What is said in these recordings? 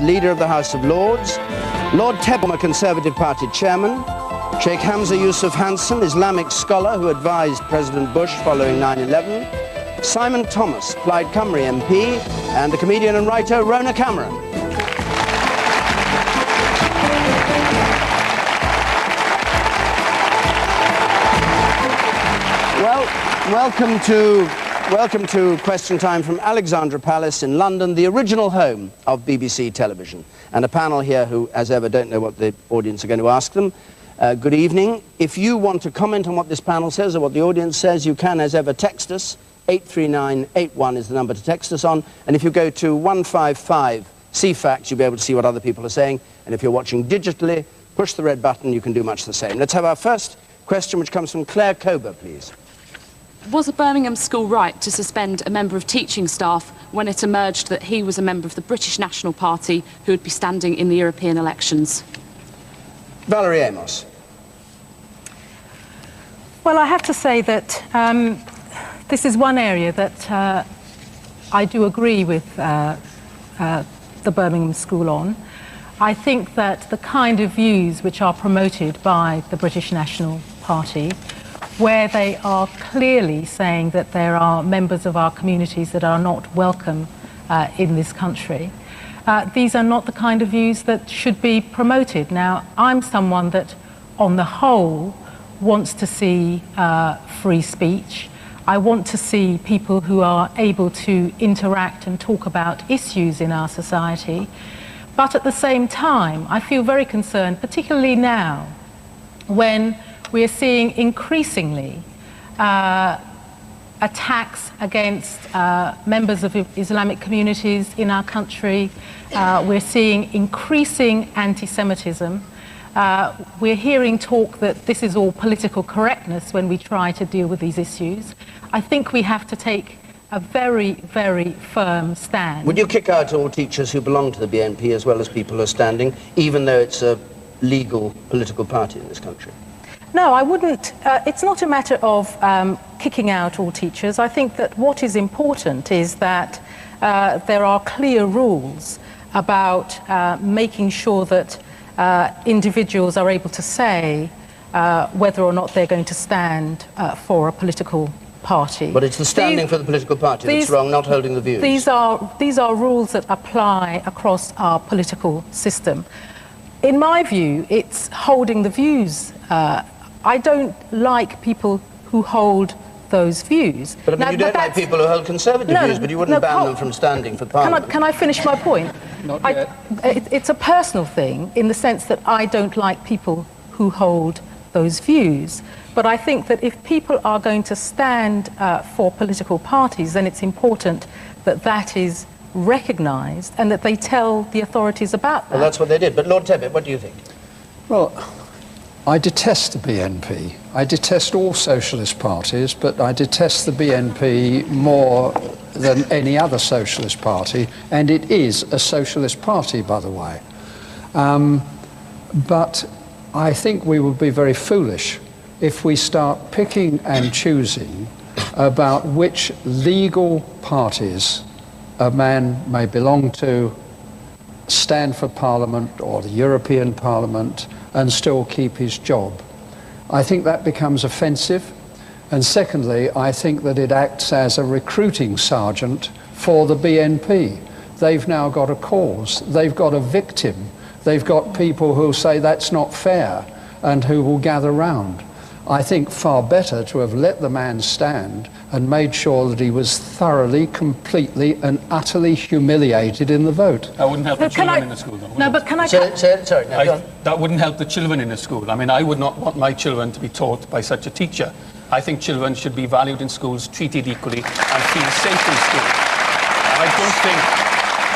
Leader of the House of Lords, Lord Tebbit, Conservative Party Chairman, Sheikh Hamza Yusuf, Islamic scholar who advised President Bush following 9/11, Simon Thomas, Plaid Cymru MP, and the comedian and writer Rhona Cameron. Well, welcome to Question Time from Alexandra Palace in London, the original home of BBC television. And a panel here who, as ever, don't know what the audience are going to ask them. Good evening. If you want to comment on what this panel says or what the audience says, you can, as ever, text us. 83981 is the number to text us on. And if you go to 155 CFAX, you'll be able to see what other people are saying. And if you're watching digitally, push the red button, you can do much the same. Let's have our first question, which comes from Claire Cober, please. Was a Birmingham school right to suspend a member of teaching staff when it emerged that he was a member of the British National Party who would be standing in the European elections? Valerie Amos. Well, I have to say that this is one area that I do agree with the Birmingham School on. I think that the kind of views which are promoted by the British National Party, where they are clearly saying that there are members of our communities that are not welcome in this country, these are not the kind of views that should be promoted. Now, I'm someone that, on the whole, wants to see free speech. I want to see people who are able to interact and talk about issues in our society. But at the same time, I feel very concerned, particularly now, when we are seeing increasingly attacks against members of Islamic communities in our country. We're seeing increasing anti-Semitism. We're hearing talk that this is all political correctness when we try to deal with these issues. I think we have to take a very, very firm stand. Would you kick out all teachers who belong to the BNP as well as people who are standing, even though it's a legal political party in this country? No, I wouldn't. It's not a matter of kicking out all teachers. I think that what is important is that there are clear rules about making sure that individuals are able to say whether or not they're going to stand for a political party. But it's the standing for the political party that's wrong, not holding the views. These are rules that apply across our political system. In my view, it's holding the views. I don't like people who hold those views. But I mean, you don't like people who hold conservative views, but you wouldn't ban them from standing for Parliament. Can I finish my point? Not yet. It's a personal thing in the sense that I don't like people who hold those views. But I think that if people are going to stand for political parties, then it's important that that is recognised and that they tell the authorities about that. Well, that's what they did. But Lord Tebbit, what do you think? Well, I detest the BNP. I detest all socialist parties, but I detest the BNP more than any other socialist party, and it is a socialist party, by the way. But I think we would be very foolish if we start picking and choosing about which legal parties a man may belong to, stand for Parliament or the European Parliament, and still keep his job. I think that becomes offensive. And secondly, I think that it acts as a recruiting sergeant for the BNP. They've now got a cause. They've got a victim. They've got people who say that's not fair and who will gather round. I think far better to have let the man stand and made sure that he was thoroughly, completely and utterly humiliated in the vote. That wouldn't help the children in the school, though. No, but can I... Sorry, no, go on. That wouldn't help the children in the school. I mean, I would not want my children to be taught by such a teacher. I think children should be valued in schools, treated equally, and feel safe in school. And I don't think...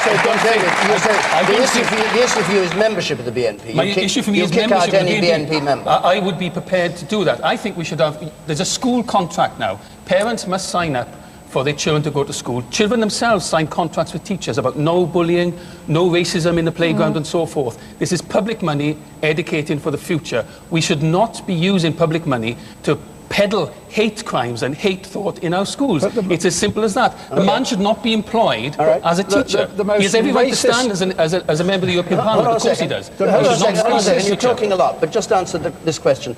So, the issue for you is membership of the BNP. My issue for me is kick membership out of the any BNP member. I would be prepared to do that. I think we should have... There's a school contract now. Parents must sign up for their children to go to school. Children themselves sign contracts with teachers about no bullying, no racism in the playground and so forth. This is public money educating for the future. We should not be using public money to peddle hate crimes and hate thought in our schools. It's as simple as that. The man should not be employed as a teacher. He has every right to stand as a member of the European Parliament. Of course he does. Hold on a second, you're talking a lot, but just answer this question.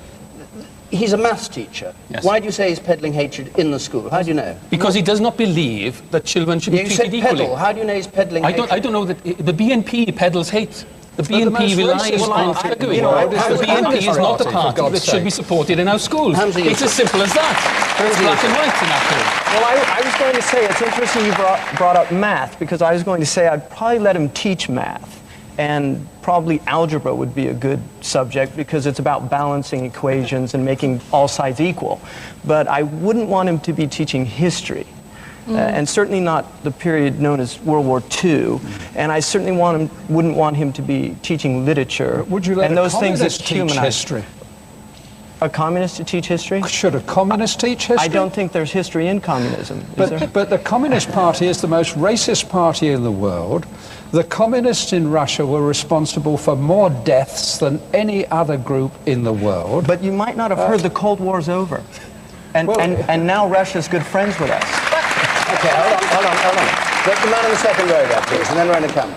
He's a maths teacher. Yes. Why do you say he's peddling hatred in the school? How do you know? Because he does not believe that children should be treated equally. Peddle. How do you know he's peddling hatred? I don't know that the BNP peddles hate. The BNP relies on flagging. The BNP is not the party that should be supported in our schools. It's as simple as that. It's black and white in that case. Well, I was going to say, it's interesting you brought up math, because I was going to say I'd probably let him teach math. And probably algebra would be a good subject, because it's about balancing equations and making all sides equal. But I wouldn't want him to be teaching history. And certainly not the period known as World War II. And I certainly wouldn't want him to be teaching literature. Would you let and those things that teach humanize history? A communist to teach history? Should a communist teach history? I don't think there's history in communism. But the Communist Party is the most racist party in the world. The communists in Russia were responsible for more deaths than any other group in the world. But you might not have heard the Cold War's over. And now Russia's good friends with us. Okay, hold on. The man in the second row there, please, and then Rhona come.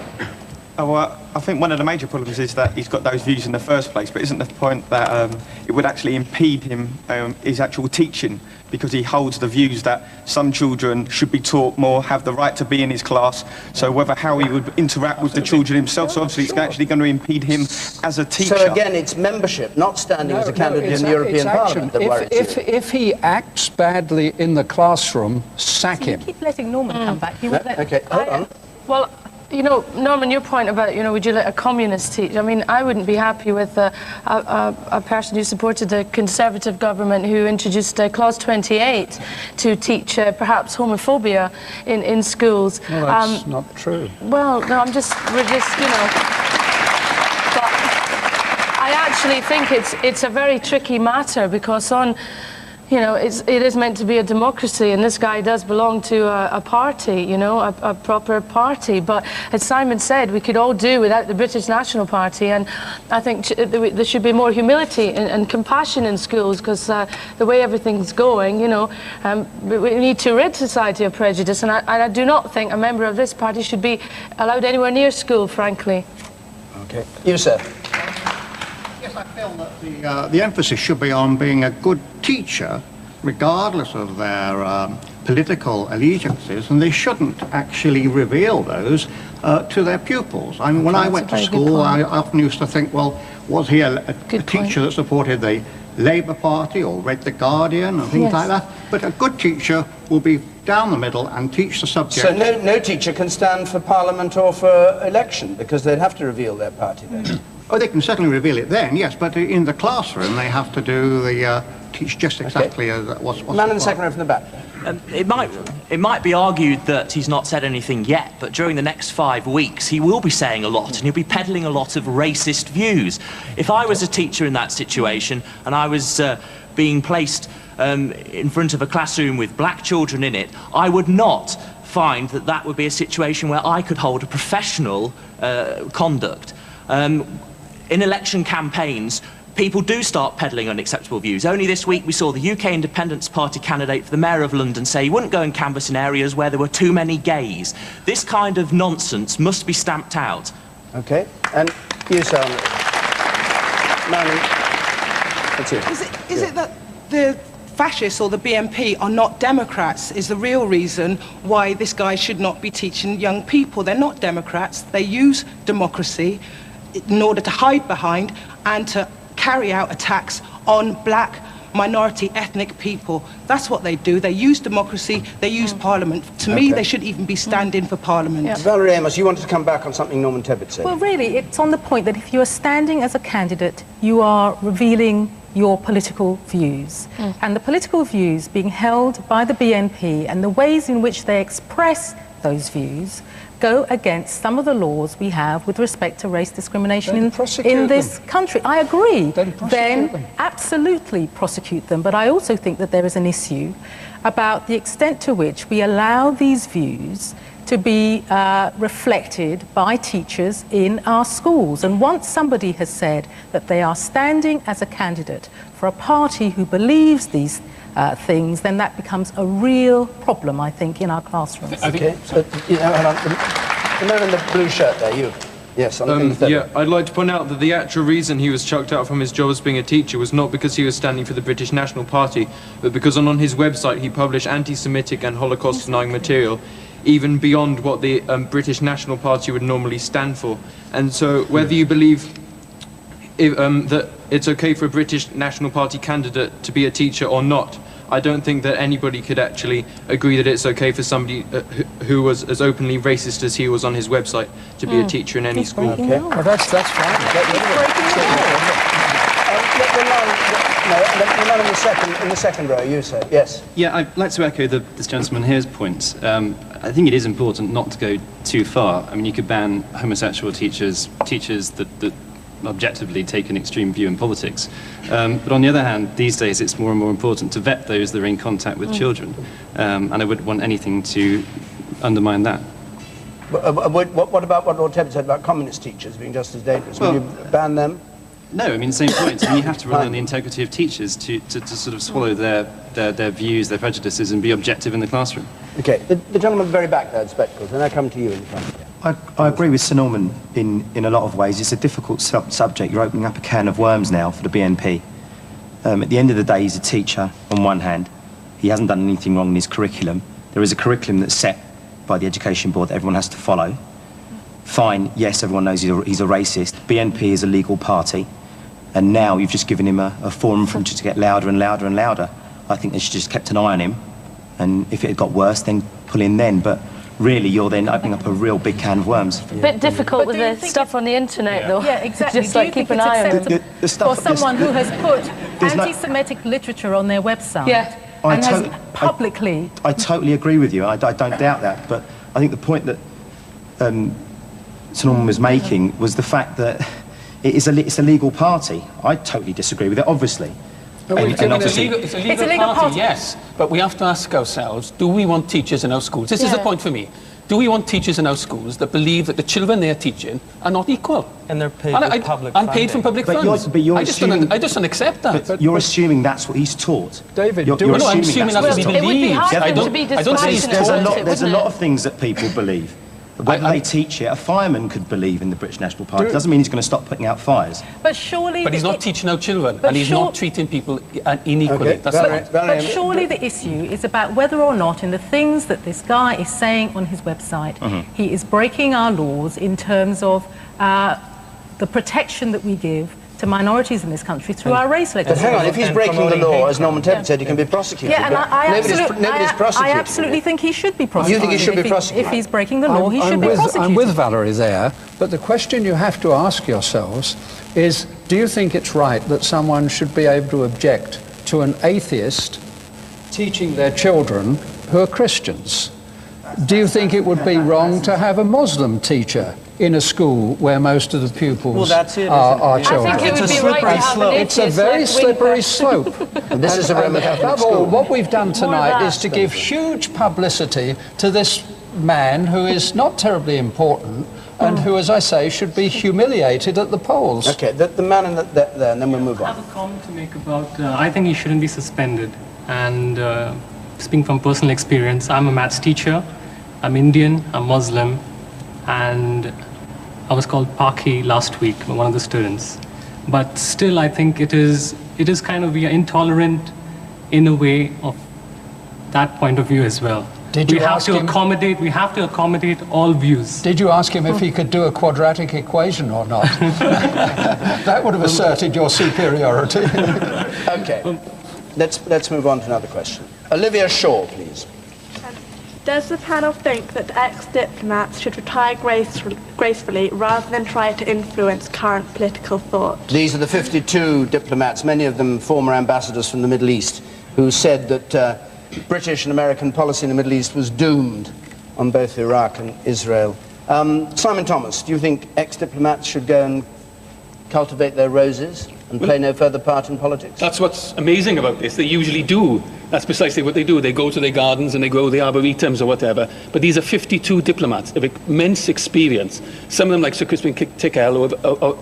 Oh, well, I think one of the major problems is that he's got those views in the first place, but isn't the point that it would actually impede him, his actual teaching, because he holds the views that some children should be taught more, have the right to be in his class, so how he would interact with the children himself, so obviously it's actually going to impede him as a teacher. So again, it's membership, not standing as a candidate in the European Parliament that worries you. If he acts badly in the classroom, sack him. You keep letting Norman come back. Okay, hold on. Well, you know, Norman, your point about, would you let a communist teach? I mean, I wouldn't be happy with a person who supported the Conservative government who introduced Clause 28 to teach perhaps homophobia in schools. Well, that's not true. Well, no, we're just, But I actually think it's a very tricky matter, because it is meant to be a democracy, and this guy does belong to a party, a proper party. But as Simon said, we could all do without the British National Party, and I think there should be more humility and compassion in schools, because the way everything's going, we need to rid society of prejudice, and I do not think a member of this party should be allowed anywhere near school, frankly. Okay. Yusuf. Yes, I feel that the emphasis should be on being a good teacher, regardless of their political allegiances, and they shouldn't actually reveal those to their pupils. I mean, when I went to school, I often used to think, well, was he a teacher that supported the Labour Party or read The Guardian and things like that? But a good teacher will be down the middle and teach the subject. So no teacher can stand for Parliament or for election, because they'd have to reveal their party then. Oh, they can certainly reveal it then, yes, but in the classroom they have to do teach just exactly as what's Man in the second row from the back. It might be argued that he's not said anything yet, but during the next 5 weeks he will be saying a lot, and he'll be peddling a lot of racist views. If I was a teacher in that situation and I was being placed in front of a classroom with black children in it, I would not find that would be a situation where I could hold a professional conduct. In election campaigns, people do start peddling unacceptable views. Only this week we saw the UK Independence Party candidate for the Mayor of London say he wouldn't go and canvass in areas where there were too many gays. This kind of nonsense must be stamped out. Okay, and you, Sam. That's it. Is it that the fascists or the BNP are not Democrats is the real reason why this guy should not be teaching young people? They're not Democrats. They use democracy in order to hide behind and to carry out attacks on black, minority, ethnic people. That's what they do. They use democracy, they use Parliament. To me, they shouldn't even be standing for Parliament. Yeah. Valerie Amos, you wanted to come back on something Norman Tebbit said. Well, really, it's on the point that if you are standing as a candidate, you are revealing your political views. And the political views being held by the BNP and the ways in which they express those views go against some of the laws we have with respect to race discrimination in this country. I agree. Then absolutely prosecute them. But I also think that there is an issue about the extent to which we allow these views to be reflected by teachers in our schools. And once somebody has said that they are standing as a candidate for a party who believes these things, then that becomes a real problem, I think, in our classrooms. Okay, so, you know, the man in the blue shirt there, you. Yes, yeah, I'd like to point out that the actual reason he was chucked out from his job as being a teacher was not because he was standing for the British National Party, but because on his website he published anti-Semitic and Holocaust-denying material, even beyond what the British National Party would normally stand for. And so whether you believe that it's okay for a British National Party candidate to be a teacher or not, I don't think that anybody could actually agree that it's okay for somebody who was as openly racist as he was on his website to be a teacher in any school. Okay, well, that's fine. The man in the second row, you said, yes. Yeah, I'd like to echo this gentleman here's point. I think it is important not to go too far. I mean, you could ban homosexual teachers that objectively take an extreme view in politics. But on the other hand, these days it's more and more important to vet those that are in contact with children. And I wouldn't want anything to undermine that. What about what Lord Tebbit said about communist teachers being just as dangerous? Will you ban them? No, I mean, same point. I mean, you have to rely on the integrity of teachers to sort of swallow their views, their prejudices, and be objective in the classroom. Okay, the gentleman very back there in spectacles, and I come to you in front. I agree with Sir Norman in a lot of ways. It's a difficult subject. You're opening up a can of worms now for the BNP. At the end of the day, he's a teacher on one hand. He hasn't done anything wrong in his curriculum. There is a curriculum that's set by the Education Board that everyone has to follow. Fine, yes, everyone knows he's a racist. BNP is a legal party. And now you've just given him a forum for him to get louder and louder and louder. I think they should just kept an eye on him. And if it had got worse, then pull in then. But really, you're then opening up a real big can of worms. A bit difficult with the stuff on the internet, though. Yeah, exactly. Just like keep an eye on it. For someone who has put anti-Semitic literature on their website and has publicly... I totally agree with you. I don't doubt that. But I think the point that Sir Norman was making was the fact that it's a legal party. I totally disagree with it, obviously. It's a legal party, yes, but we have to ask ourselves, do we want teachers in our schools? This is the point for me. Do we want teachers in our schools that believe that the children they're teaching are not equal? And they're paid with public funding. And paid from public funds. I just don't accept that. But you're assuming that's what he's taught. David, I'm assuming that's what he believes. I don't say he's taught. There's a lot of things that people believe. Whether they teach it, a fireman could believe in the British National Party. Doesn't mean he's going to stop putting out fires. But surely... But he's not teaching our children, and he's not treating people unequally. Okay. But surely the issue is about whether or not, in the things that this guy is saying on his website, he is breaking our laws in terms of the protection that we give to minorities in this country through our race legislation. But hang on, if he's breaking the law, as Norman Tebbit said, he can be prosecuted. Yeah, and nobody's prosecuting I absolutely think he should be prosecuted. You think he should be prosecuted? If he's breaking the law, he should be prosecuted. I'm with Valerie there, but the question you have to ask yourselves is, do you think it's right that someone should be able to object to an atheist teaching their children who are Christians? Do you think it would be wrong to have a Muslim teacher in a school where most of the pupils are children? I think it would be right to have an It's a very slippery slope. This is a Roman Catholic above all, what we've done tonight is to give huge publicity to this man who is not terribly important and who, as I say, should be humiliated at the polls. Okay, the man in there, and then we'll move on. I have a comment to make about, I think he shouldn't be suspended. And speaking from personal experience, I'm a maths teacher, I'm Indian, I'm Muslim, and I was called Paki last week by one of the students. But still, I think it is kind of, we are intolerant in a way of that point of view as well. We have to accommodate all views. Did you ask him if he could do a quadratic equation or not? That would have asserted your superiority. Okay, let's move on to another question. Olivia Shaw, please. Does the panel think that ex-diplomats should retire gracefully rather than try to influence current political thought? These are the 52 diplomats, many of them former ambassadors from the Middle East, who said that British and American policy in the Middle East was doomed on both Iraq and Israel. Simon Thomas, do you think ex-diplomats should go and cultivate their roses and play no further part in politics? That's what's amazing about this. They usually do. That's precisely what they do. They go to their gardens and they grow the arboretums or whatever. But these are 52 diplomats of immense experience. Some of them, like Sir Crispin Tickell, are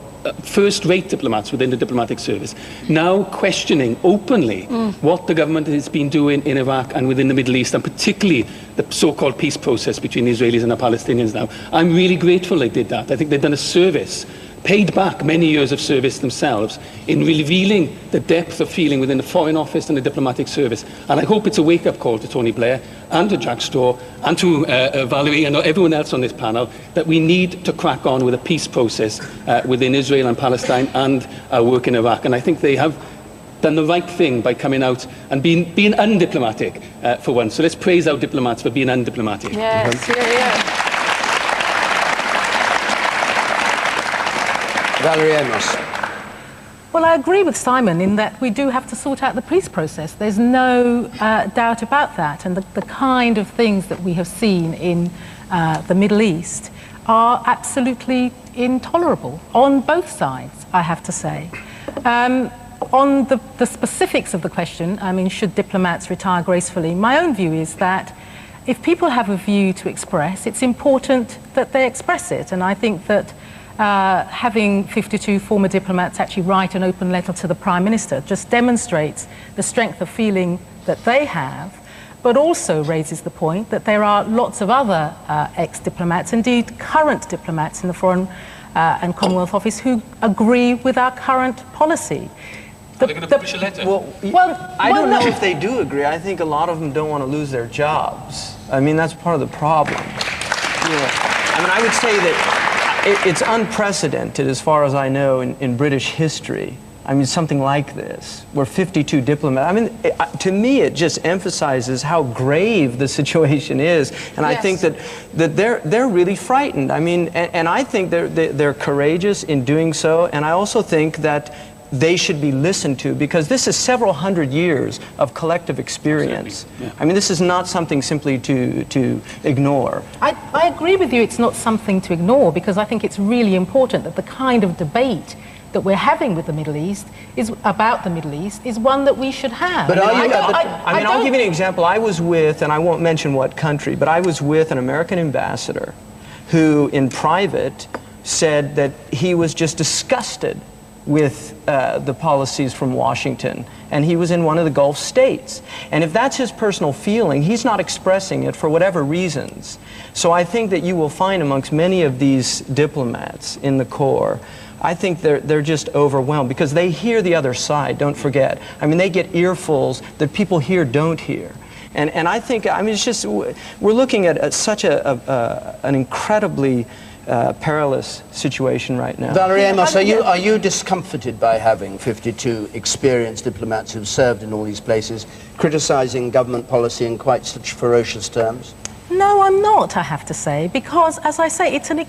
first-rate diplomats within the diplomatic service, now questioning openly what the government has been doing in Iraq and within the Middle East, and particularly the so-called peace process between the Israelis and the Palestinians now. I'm really grateful they did that. I think they've done a service, paid back many years of service themselves in revealing the depth of feeling within the Foreign Office and the diplomatic service. And I hope it's a wake-up call to Tony Blair and to Jack Straw and to Valerie and everyone else on this panel that we need to crack on with a peace process within Israel and Palestine and our work in Iraq. And I think they have done the right thing by coming out and being undiplomatic for once. So let's praise our diplomats for being undiplomatic. Yes, yeah. Valerie Amos. Well, I agree with Simon in that we do have to sort out the peace process. There's no doubt about that. And the kind of things that we have seen in the Middle East are absolutely intolerable on both sides, I have to say. On the specifics of the question, I mean, should diplomats retire gracefully? My own view is that if people have a view to express, it's important that they express it. And I think that having 52 former diplomats actually write an open letter to the Prime Minister just demonstrates the strength of feeling that they have, but also raises the point that there are lots of other ex-diplomats, indeed current diplomats in the Foreign and Commonwealth Office who agree with our current policy. Are they going to publish a letter? I don't know if they do agree. I think a lot of them don't want to lose their jobs. I mean, that's part of the problem. I mean, I would say that it's unprecedented, as far as I know, in British history. I mean, something like this, where 52 diplomats, I mean, to me, it just emphasizes how grave the situation is. And I think that they're really frightened. I mean, and I think they're courageous in doing so. And I also think that they should be listened to, because this is several hundred years of collective experience. Yeah. I mean, this is not something simply to ignore. I agree with you, it's not something to ignore, because I think it's really important that the kind of debate that we're having with the Middle East about the Middle East is one that we should have. But I'll give you an example. I was with, and I won't mention what country, but I was with an American ambassador who, in private, said that he was just disgusted with the policies from Washington, and he was in one of the Gulf states. And if that's his personal feeling, he's not expressing it for whatever reasons. So I think that you will find amongst many of these diplomats in the Corps, I think they're just overwhelmed because they hear the other side, don't forget. I mean, they get earfuls that people here don't hear. And I think, I mean, it's just, we're looking at such an incredibly perilous situation right now. Valerie Amos, are you discomforted by having 52 experienced diplomats who've served in all these places, criticizing government policy in quite such ferocious terms? No, I'm not, I have to say, because, as I say, it's an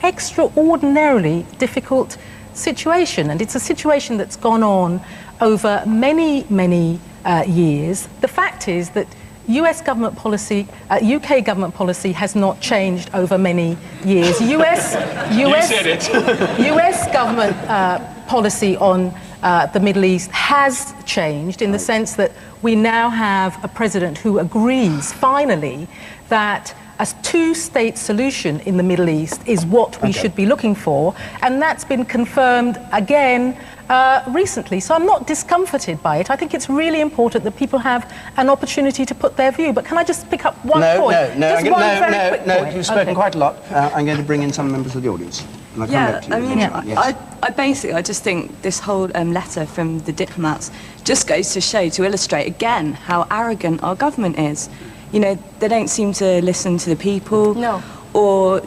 extraordinarily difficult situation, and it's a situation that's gone on over many, many years. The fact is that UK government policy has not changed over many years. US government policy on the Middle East has changed in the sense that we now have a president who agrees, finally, that a two-state solution in the Middle East is what we should be looking for, and that's been confirmed again recently. So I'm not discomforted by it. I think it's really important that people have an opportunity to put their view. But can I just pick up one point? No, you've spoken quite a lot. I'm going to bring in some members of the audience. And I'll come back to you. I mean, I just think this whole letter from the diplomats just goes to show, to illustrate again how arrogant our government is. You know, they don't seem to listen to the people, or,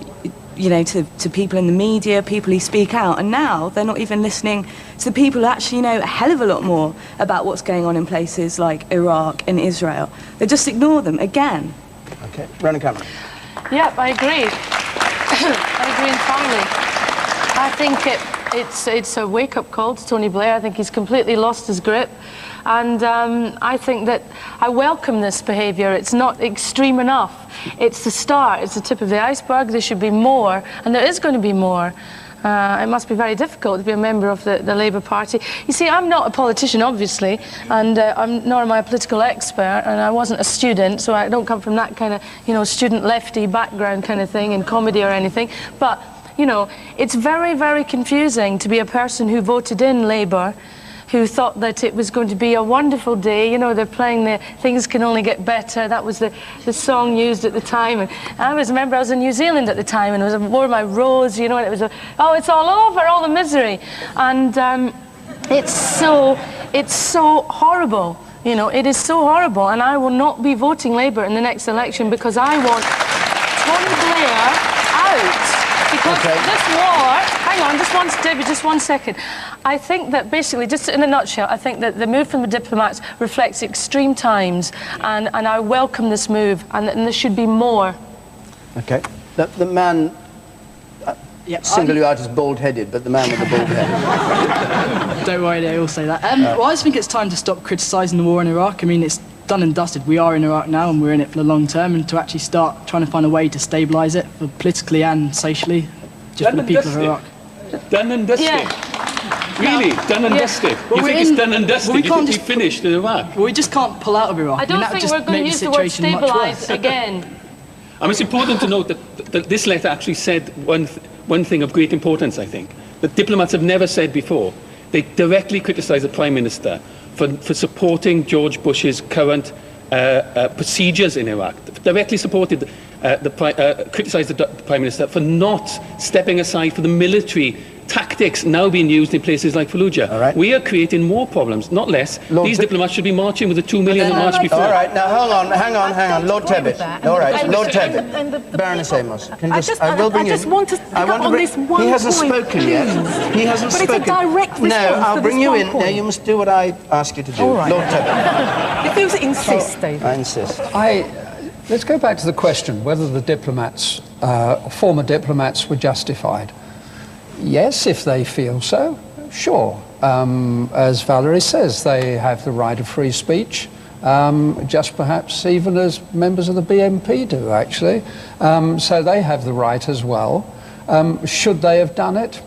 you know, to people in the media, people who speak out. And now they're not even listening to the people who actually know a hell of a lot more about what's going on in places like Iraq and Israel. They just ignore them again. Okay, Rhona Cameron. Yep, I agree. I agree entirely. I think it's a wake-up call to Tony Blair. I think he's completely lost his grip. And I think that I welcome this behaviour. It's not extreme enough. It's the start. It's the tip of the iceberg. There should be more, and there is going to be more. It must be very difficult to be a member of the Labour Party. You see, I'm not a politician, obviously, and nor am I a political expert, and I wasn't a student, so I don't come from that kind of, you know, student lefty background kind of thing in comedy or anything. But, you know, it's very, very confusing to be a person who voted in Labour, who thought that it was going to be a wonderful day. You know, they're playing the Things Can Only Get Better. That was the song used at the time. And I remember I was in New Zealand at the time, and I wore my rose, you know, and it was oh, it's all over, all the misery. And it's so horrible. You know, it is so horrible. And I will not be voting Labour in the next election because I want Tony Blair out. Because this war, hang on, David, just one second. I think that basically, just in a nutshell, I think that the move from the diplomats reflects extreme times, and I welcome this move, and there should be more. Okay. The man, single you out as bald-headed, but the man with the bald head. Don't worry, they all say that. Well, I just think it's time to stop criticising the war in Iraq. I mean, it's done and dusted. We are in Iraq now, and we're in it for the long term, and to actually start trying to find a way to stabilise it, for politically and socially, just for the people of Iraq. Done and dusted. Yeah. Really? Done and dusted? You think it's done and dusted? Well, you think we finished in Iraq? Well, we just can't pull out of Iraq. I don't think we're going to use the word stabilise again. I mean, it's important to note that this letter actually said one thing of great importance, I think, that diplomats have never said before. They directly criticised the Prime Minister for supporting George Bush's current procedures in Iraq. Directly supported, criticised the Prime Minister for not stepping aside for the military tactics now being used in places like Fallujah. All right. We are creating more problems, not less. These diplomats should be marching with the 2 million that marched before. All right, now hold on, hang on, Lord Tebbit. All right, Lord Tebbit. Baroness Amos. I will bring I just want to pick up on this one point. He hasn't spoken yet. He hasn't spoken. But it's a direct response. No, I'll bring you in. Point. No, you must do what I ask you to do. All right. Lord Tebbit. If you insist, David. I insist. Let's go back to the question whether the diplomats, former diplomats, were justified. Yes, if they feel so, sure. As Valerie says, they have the right of free speech, just perhaps even as members of the BNP do, actually. So they have the right as well. Should they have done it?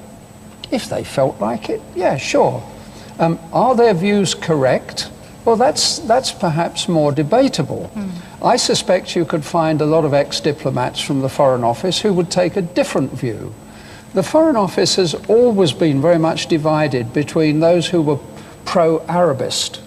If they felt like it, yeah, sure. Are their views correct? Well, that's perhaps more debatable. I suspect you could find a lot of ex-diplomats from the Foreign Office who would take a different view. The Foreign Office has always been very much divided between those who were pro-Arabist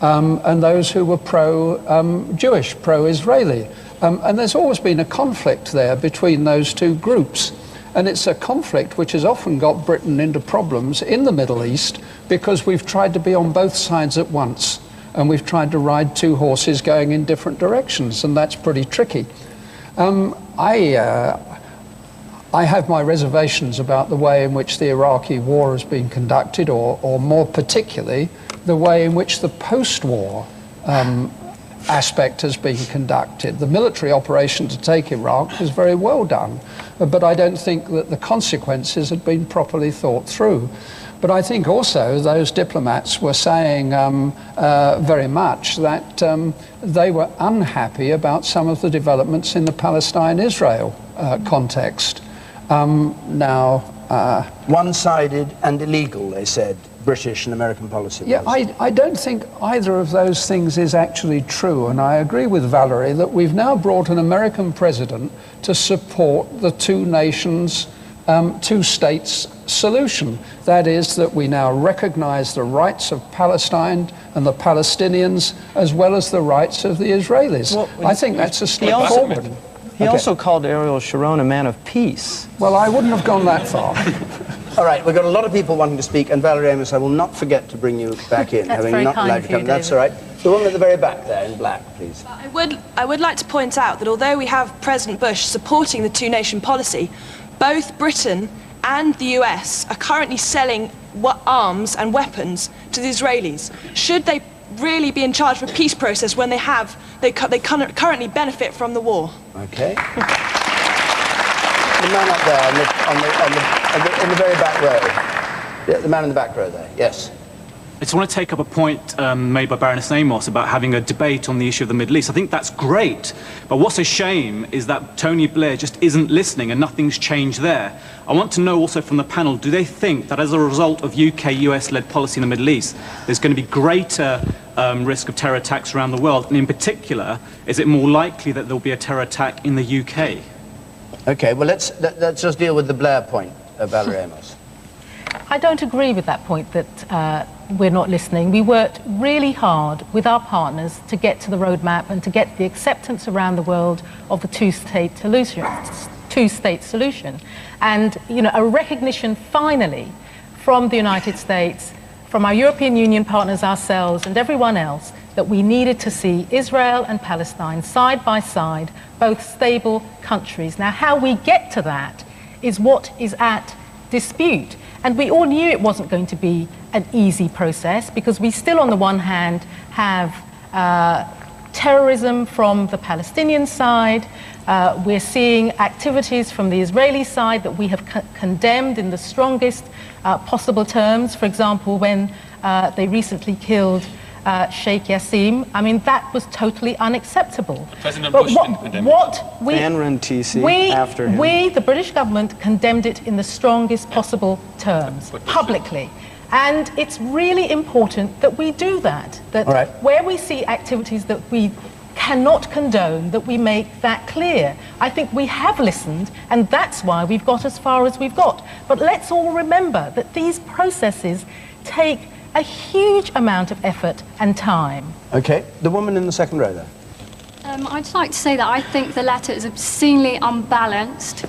and those who were pro-Jewish, pro-Israeli. And there's always been a conflict there between those two groups. And it's a conflict which has often got Britain into problems in the Middle East because we've tried to be on both sides at once. And we've tried to ride two horses going in different directions, and that's pretty tricky. I have my reservations about the way in which the Iraqi war has been conducted, or more particularly, the way in which the post-war aspect has been conducted. The military operation to take Iraq was very well done, but I don't think that the consequences had been properly thought through. But I think also those diplomats were saying very much that they were unhappy about some of the developments in the Palestine-Israel context. One-sided and illegal, they said, British and American policy was. Yeah, I don't think either of those things is actually true, and I agree with Valerie that we've now brought an American president to support the two nations, two states solution. That is that we now recognize the rights of Palestine and the Palestinians as well as the rights of the Israelis. Well, I think that's a step forward. He also called Ariel Sharon a man of peace. Well, I wouldn't have gone that far. All right, we've got a lot of people wanting to speak, and Valerie Amos, I will not forget to bring you back in, That's having very not kind allowed to of you, come. That's David. all right. The woman at the very back there in black, please. I would like to point out that although we have President Bush supporting the two-nation policy, both Britain and the US are currently selling arms and weapons to the Israelis. Should they really be in charge of a peace process when they currently benefit from the war? Okay. The man up there in the very back row. Yeah, the man in the back row there, yes. I just want to take up a point made by Baroness Amos about having a debate on the issue of the Middle East. I think that's great, but what's a shame is that Tony Blair just isn't listening and nothing's changed there. I want to know also from the panel, do they think that as a result of UK-US-led policy in the Middle East, there's going to be greater risk of terror attacks around the world? And in particular, is it more likely that there'll be a terror attack in the UK? Okay, well, let's just deal with the Blair point, Valerie Amos. I don't agree with that point that we're not listening. We worked really hard with our partners to get to the roadmap and to get the acceptance around the world of the two-state solution. And, you know, a recognition finally from the United States, from our European Union partners, ourselves, and everyone else, that we needed to see Israel and Palestine side by side, both stable countries. Now, how we get to that is what is at dispute. And we all knew it wasn't going to be an easy process, because we still, on the one hand, have terrorism from the Palestinian side. We're seeing activities from the Israeli side that we have condemned in the strongest possible terms. For example, when they recently killed Sheikh Yassim, I mean, that was totally unacceptable. President But Bush didn't condemn it. We, the British government, condemned it in the strongest possible terms, publicly. And it's really important that we do that. That where we see activities that we cannot condone, that we make that clear. I think we have listened, and that's why we've got as far as we've got. But let's all remember that these processes take a huge amount of effort and time. Okay, the woman in the second row there. I'd just like to say that I think the letter is obscenely unbalanced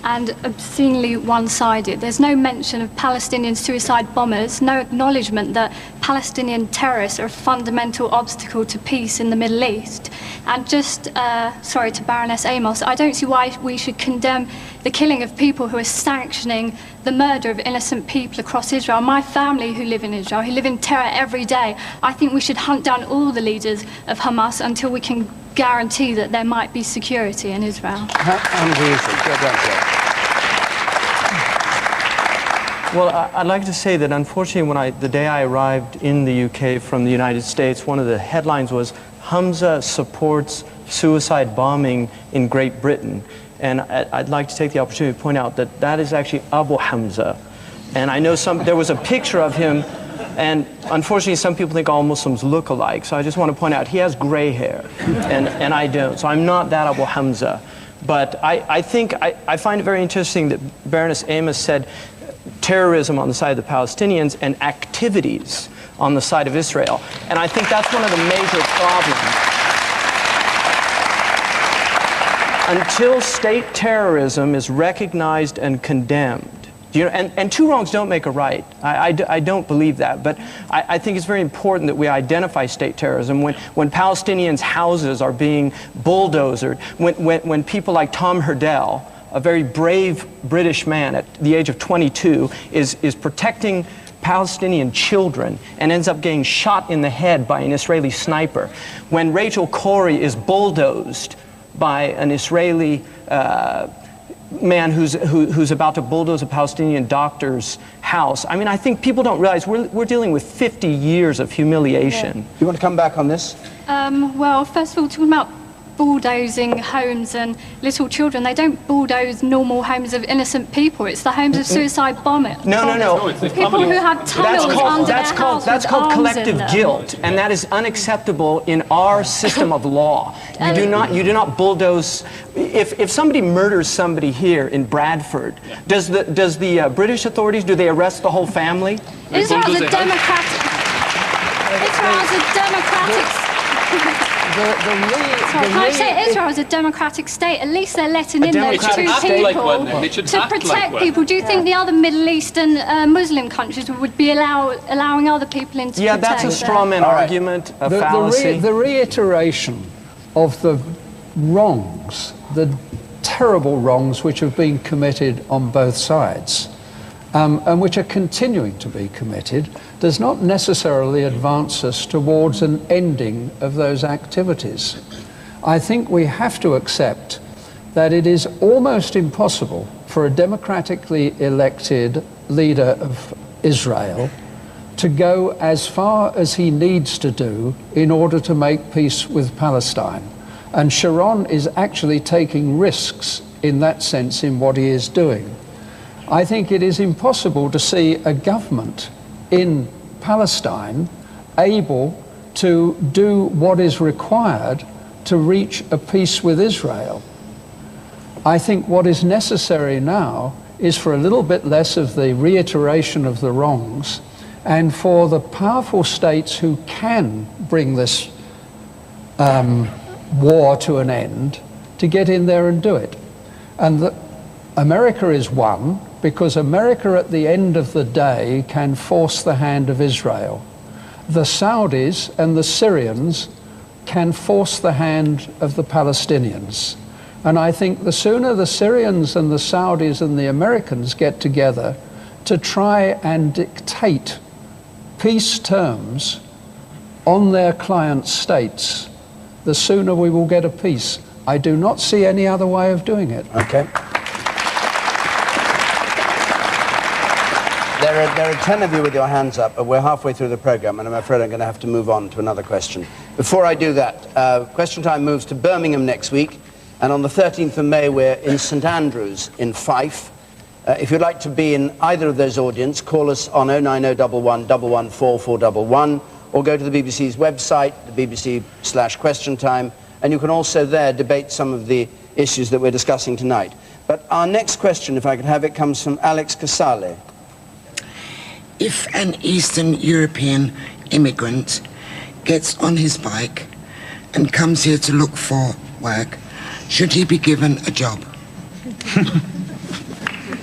and obscenely one-sided. There's no mention of Palestinian suicide bombers, no acknowledgement that Palestinian terrorists are a fundamental obstacle to peace in the Middle East. And just, sorry, to Baroness Amos, I don't see why we should condemn the killing of people who are sanctioning the murder of innocent people across Israel. My family who live in Israel, who live in terror every day, I think we should hunt down all the leaders of Hamas until we can guarantee that there might be security in Israel. Well, I'd like to say that unfortunately the day I arrived in the UK from the United States, one of the headlines was Hamza supports suicide bombing in Great Britain. And I'd like to take the opportunity to point out that that is actually Abu Hamza. And I know there was a picture of him, and unfortunately some people think all Muslims look alike. So I just want to point out he has gray hair, and I don't. So I'm not that Abu Hamza. But I find it very interesting that Baroness Amos said terrorism on the side of the Palestinians and activities on the side of Israel. And I think that's one of the major problems. Until state terrorism is recognized and condemned, you know, and two wrongs don't make a right. I don't believe that, but I think it's very important that we identify state terrorism when Palestinians' houses are being bulldozed, when people like Tom Hurdell, a very brave British man at the age of 22, is protecting Palestinian children and ends up getting shot in the head by an Israeli sniper. When Rachel Corrie is bulldozed by an Israeli man who's about to bulldoze a Palestinian doctor's house. I mean, I think people don't realize we're dealing with 50 years of humiliation. Yeah. You want to come back on this? Well, first of all, talking about bulldozing homes and little children, they don't bulldoze normal homes of innocent people. It's the homes of suicide bombers. No. People who have tunnels under their house. That's called collective guilt, and that is unacceptable in our system of law. You do not bulldoze. If somebody murders somebody here in Bradford, does the British authorities, do they arrest the whole family? Israel's a democratic. Can I say Israel is a democratic state? At least they're letting in those two people to protect people. Do you think the other Middle Eastern Muslim countries would be allowing other people in to protect? Yeah, that's a straw man argument, a fallacy. The reiteration of the wrongs, the terrible wrongs which have been committed on both sides, and which are continuing to be committed, does not necessarily advance us towards an ending of those activities. I think we have to accept that it is almost impossible for a democratically elected leader of Israel to go as far as he needs to do in order to make peace with Palestine. And Sharon is actually taking risks in that sense in what he is doing. I think it is impossible to see a government in Palestine able to do what is required to reach a peace with Israel. I think what is necessary now is for a little bit less of the reiteration of the wrongs, and for the powerful states who can bring this war to an end to get in there and do it. And America is one, because America at the end of the day can force the hand of Israel. The Saudis and the Syrians can force the hand of the Palestinians. And I think the sooner the Syrians and the Saudis and the Americans get together to try and dictate peace terms on their client states, the sooner we will get a peace. I do not see any other way of doing it. Okay. There are 10 of you with your hands up, but we're halfway through the program, and I'm afraid I'm going to have to move on to another question. Before I do that, Question Time moves to Birmingham next week, and on the 13th of May, we're in St Andrews in Fife. If you'd like to be in either of those audience, call us on 09011 114 411, or go to the BBC's website, the BBC/Question Time, and you can also there debate some of the issues that we're discussing tonight. But our next question, if I could have it, comes from Alex Casale. If an Eastern European immigrant gets on his bike and comes here to look for work, should he be given a job?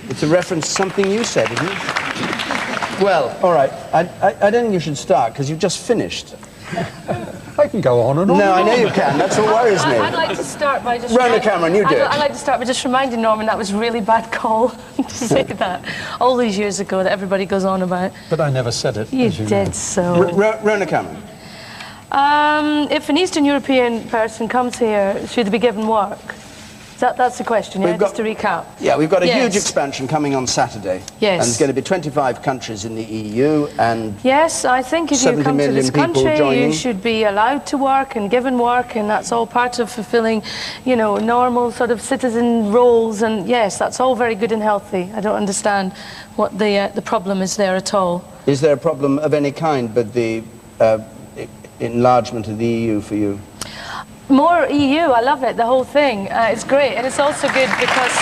It's a reference to something you said, isn't it? Well, all right. I don't think you should start, because you've just finished. I can go on and on. No, I know you can. That's what worries me. I'd like to start by just... Rhona Cameron, you do it. I'd like to start by just reminding Norman that was a really bad call to say that all these years ago that everybody goes on about. But I never said it. You did so. Rhona Cameron. If an Eastern European person comes here, should they be given work? That's the question, yeah? Just to recap. Yeah, we've got a huge expansion coming on Saturday. Yes. And there's going to be 25 countries in the EU, and... Yes, I think if you come to this country, you should be allowed to work and given work, and that's all part of fulfilling, you know, normal sort of citizen roles, and yes, that's all very good and healthy. I don't understand what the problem is there at all. Is there a problem of any kind but the enlargement of the EU for you? More EU, I love it, the whole thing. It's great, and it's also good because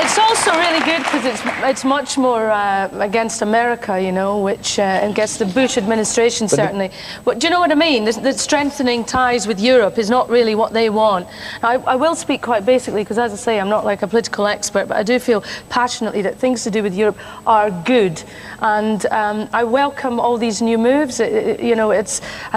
it's also really good because it's much more against America, you know, which against the Bush administration certainly. But do you know what I mean? The strengthening ties with Europe is not really what they want. I will speak quite basically because, as I say, I'm not like a political expert, but I do feel passionately that things to do with Europe are good. And I welcome all these new moves. You know, I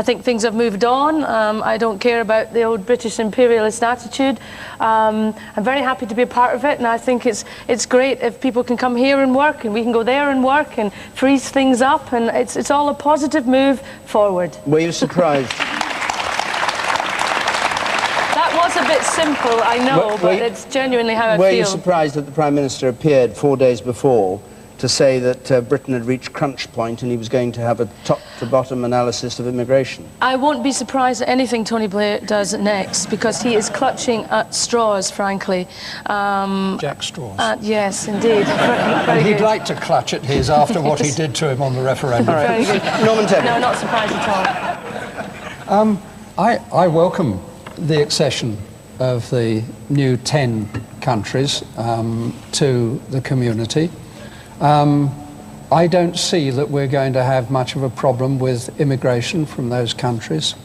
think things have moved on. I don't care about the old British imperialist attitude. I'm very happy to be a part of it, and I think it's great if people can come here and work, and we can go there and work and freeze things up, and it's all a positive move forward. Were you surprised? That was a bit simple, I know, but it's genuinely how I feel. Were you surprised that the Prime Minister appeared 4 days before to say that Britain had reached crunch point and he was going to have a top-to-bottom analysis of immigration? I won't be surprised at anything Tony Blair does next, because he is clutching at straws, frankly. Jack straws. Yes, indeed. Very and he'd good. like to clutch at his after what he did to him on the referendum. Very good. Norman Tebbit. No, not surprised at all. I welcome the accession of the new 10 countries to the community. I don't see that we're going to have much of a problem with immigration from those countries.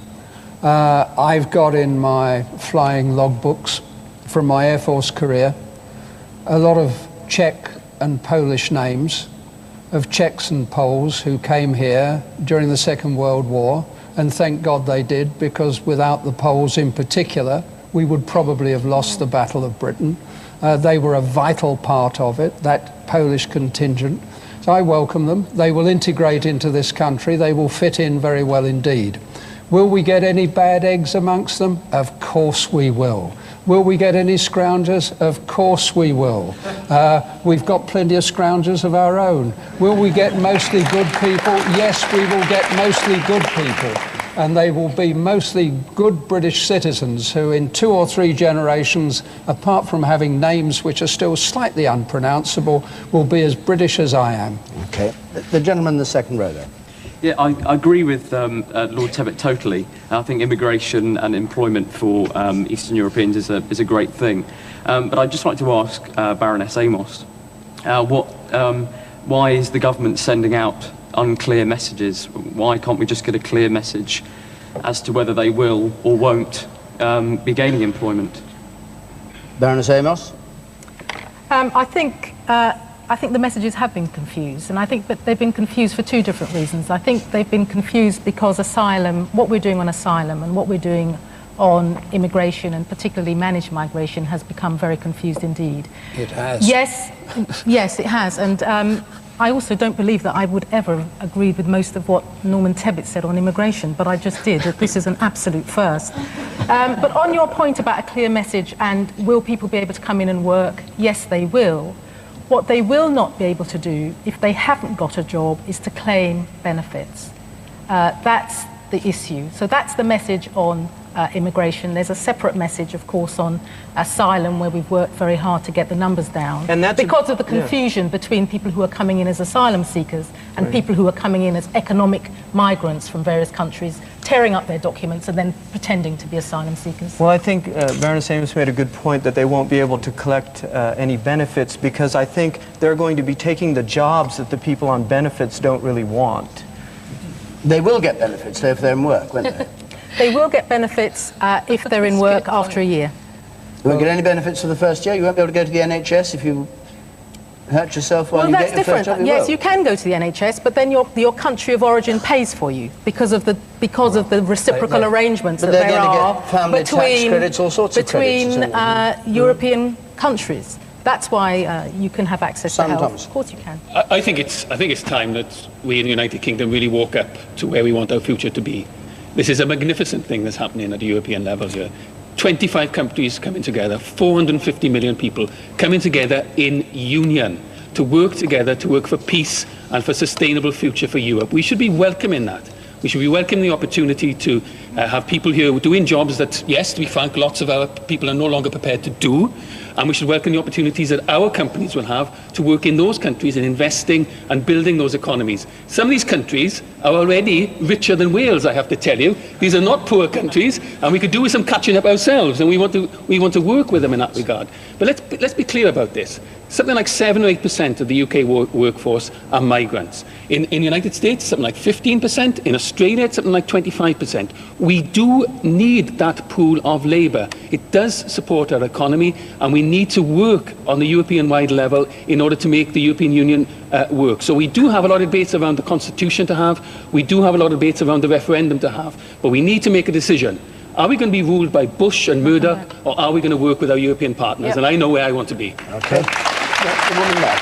I've got in my flying logbooks from my Air Force career a lot of Czech and Polish names of Czechs and Poles who came here during the Second World War, and thank God they did, because without the Poles in particular, we would probably have lost the Battle of Britain. They were a vital part of it, that Polish contingent. So I welcome them. They will integrate into this country. They will fit in very well indeed. Will we get any bad eggs amongst them? Of course we will. Will we get any scroungers? Of course we will. We've got plenty of scroungers of our own. Will we get mostly good people? Yes, we will get mostly good people. And they will be mostly good British citizens who in 2 or 3 generations, apart from having names which are still slightly unpronounceable, will be as British as I am. Okay. The gentleman in the second row there. Yeah, I agree with Lord Tebbit totally. I think immigration and employment for Eastern Europeans is a great thing. But I'd just like to ask Baroness Amos, why is the government sending out unclear messages? Why can't we just get a clear message as to whether they will or won't be gaining employment? Baroness Amos? I think the messages have been confused, and I think that they've been confused for 2 different reasons. I think they've been confused because asylum, what we're doing on asylum and what we're doing on immigration, and particularly managed migration, has become very confused indeed. It has. Yes, it has. And I also don't believe that I would ever agree with most of what Norman Tebbit said on immigration, but I just did. That this is an absolute first. But on your point about a clear message and will people be able to come in and work? Yes, they will. What they will not be able to do, if they haven't got a job, is to claim benefits. That's the issue. So that's the message on immigration. There's a separate message, of course, on asylum, where we've worked very hard to get the numbers down. And that's because of the confusion between people who are coming in as asylum seekers and people who are coming in as economic migrants from various countries, tearing up their documents and then pretending to be asylum seekers. Well, I think Baroness Amos made a good point that they won't be able to collect any benefits, because I think they're going to be taking the jobs that the people on benefits don't really want. They will get benefits if they're in work, won't they? They will get benefits if they're in work after a year. You won't get any benefits for the first year? You won't be able to go to the NHS if you hurt yourself while you get your first job? Yes, you can go to the NHS, but then your country of origin pays for you because of the reciprocal arrangements that there are family tax credits, all sorts of credits between European countries. That's why you can have access to health. Thomas. Of course you can. I think it's time that we in the United Kingdom really walk up to where we want our future to be. This is a magnificent thing that's happening at the European level here. 25 countries coming together, 450 million people coming together in union to work together, to work for peace and for a sustainable future for Europe. We should be welcoming that. We should be welcoming the opportunity to have people here doing jobs that, yes, to be frank, lots of our people are no longer prepared to do. And we should welcome the opportunities that our companies will have to work in those countries and investing and building those economies. Some of these countries are already richer than Wales, I have to tell you. These are not poor countries, and we could do with some catching up ourselves, and we want to work with them in that regard. But let's be clear about this. Something like 7 or 8% of the UK workforce are migrants. In the United States, something like 15%. In Australia, it's something like 25%. We do need that pool of labour. It does support our economy, and we need to work on the European-wide level in order to make the European Union work. So we do have a lot of debates around the Constitution to have. We do have a lot of debates around the referendum to have. But we need to make a decision. Are we going to be ruled by Bush and Murdoch, or are we going to work with our European partners? Yep. And I know where I want to be. Okay. The woman there.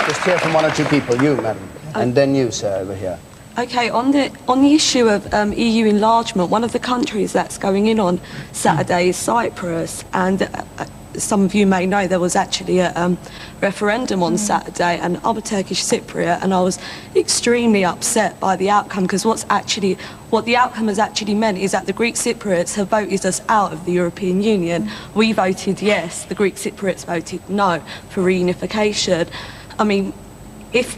Just hear from 1 or 2 people. You, madam. And then you, sir, over here. Okay, on the issue of EU enlargement, one of the countries that's going in on Saturday is Cyprus, and some of you may know there was actually a referendum on Saturday, and I'm a Turkish Cypriot, and I was extremely upset by the outcome, because what the outcome has actually meant is that the Greek Cypriots have voted us out of the European Union. We voted yes, the Greek Cypriots voted no for reunification. I mean, if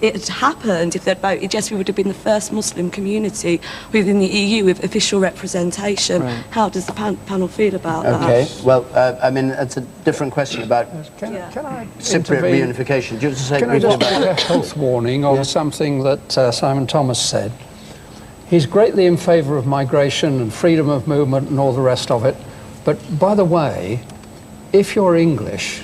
it had happened, if they'd voted yes, we would have been the first Muslim community within the EU with official representation. Right. How does the panel feel about that? Okay, well, I mean, it's a different question about Cypriot reunification. Do you want to say can I just put a health warning on something that Simon Thomas said? He's greatly in favour of migration and freedom of movement and all the rest of it. But by the way, if you're English,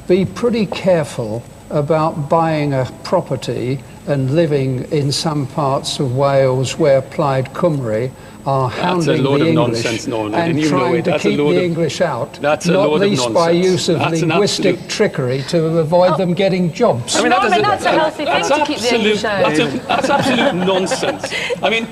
be pretty careful about buying a property and living in some parts of Wales where Plaid Cymru are hounding the English and trying to keep the English out, not least by use of linguistic trickery to avoid them getting jobs. I mean, that's a healthy thing to keep the English out. That's absolute nonsense. I mean,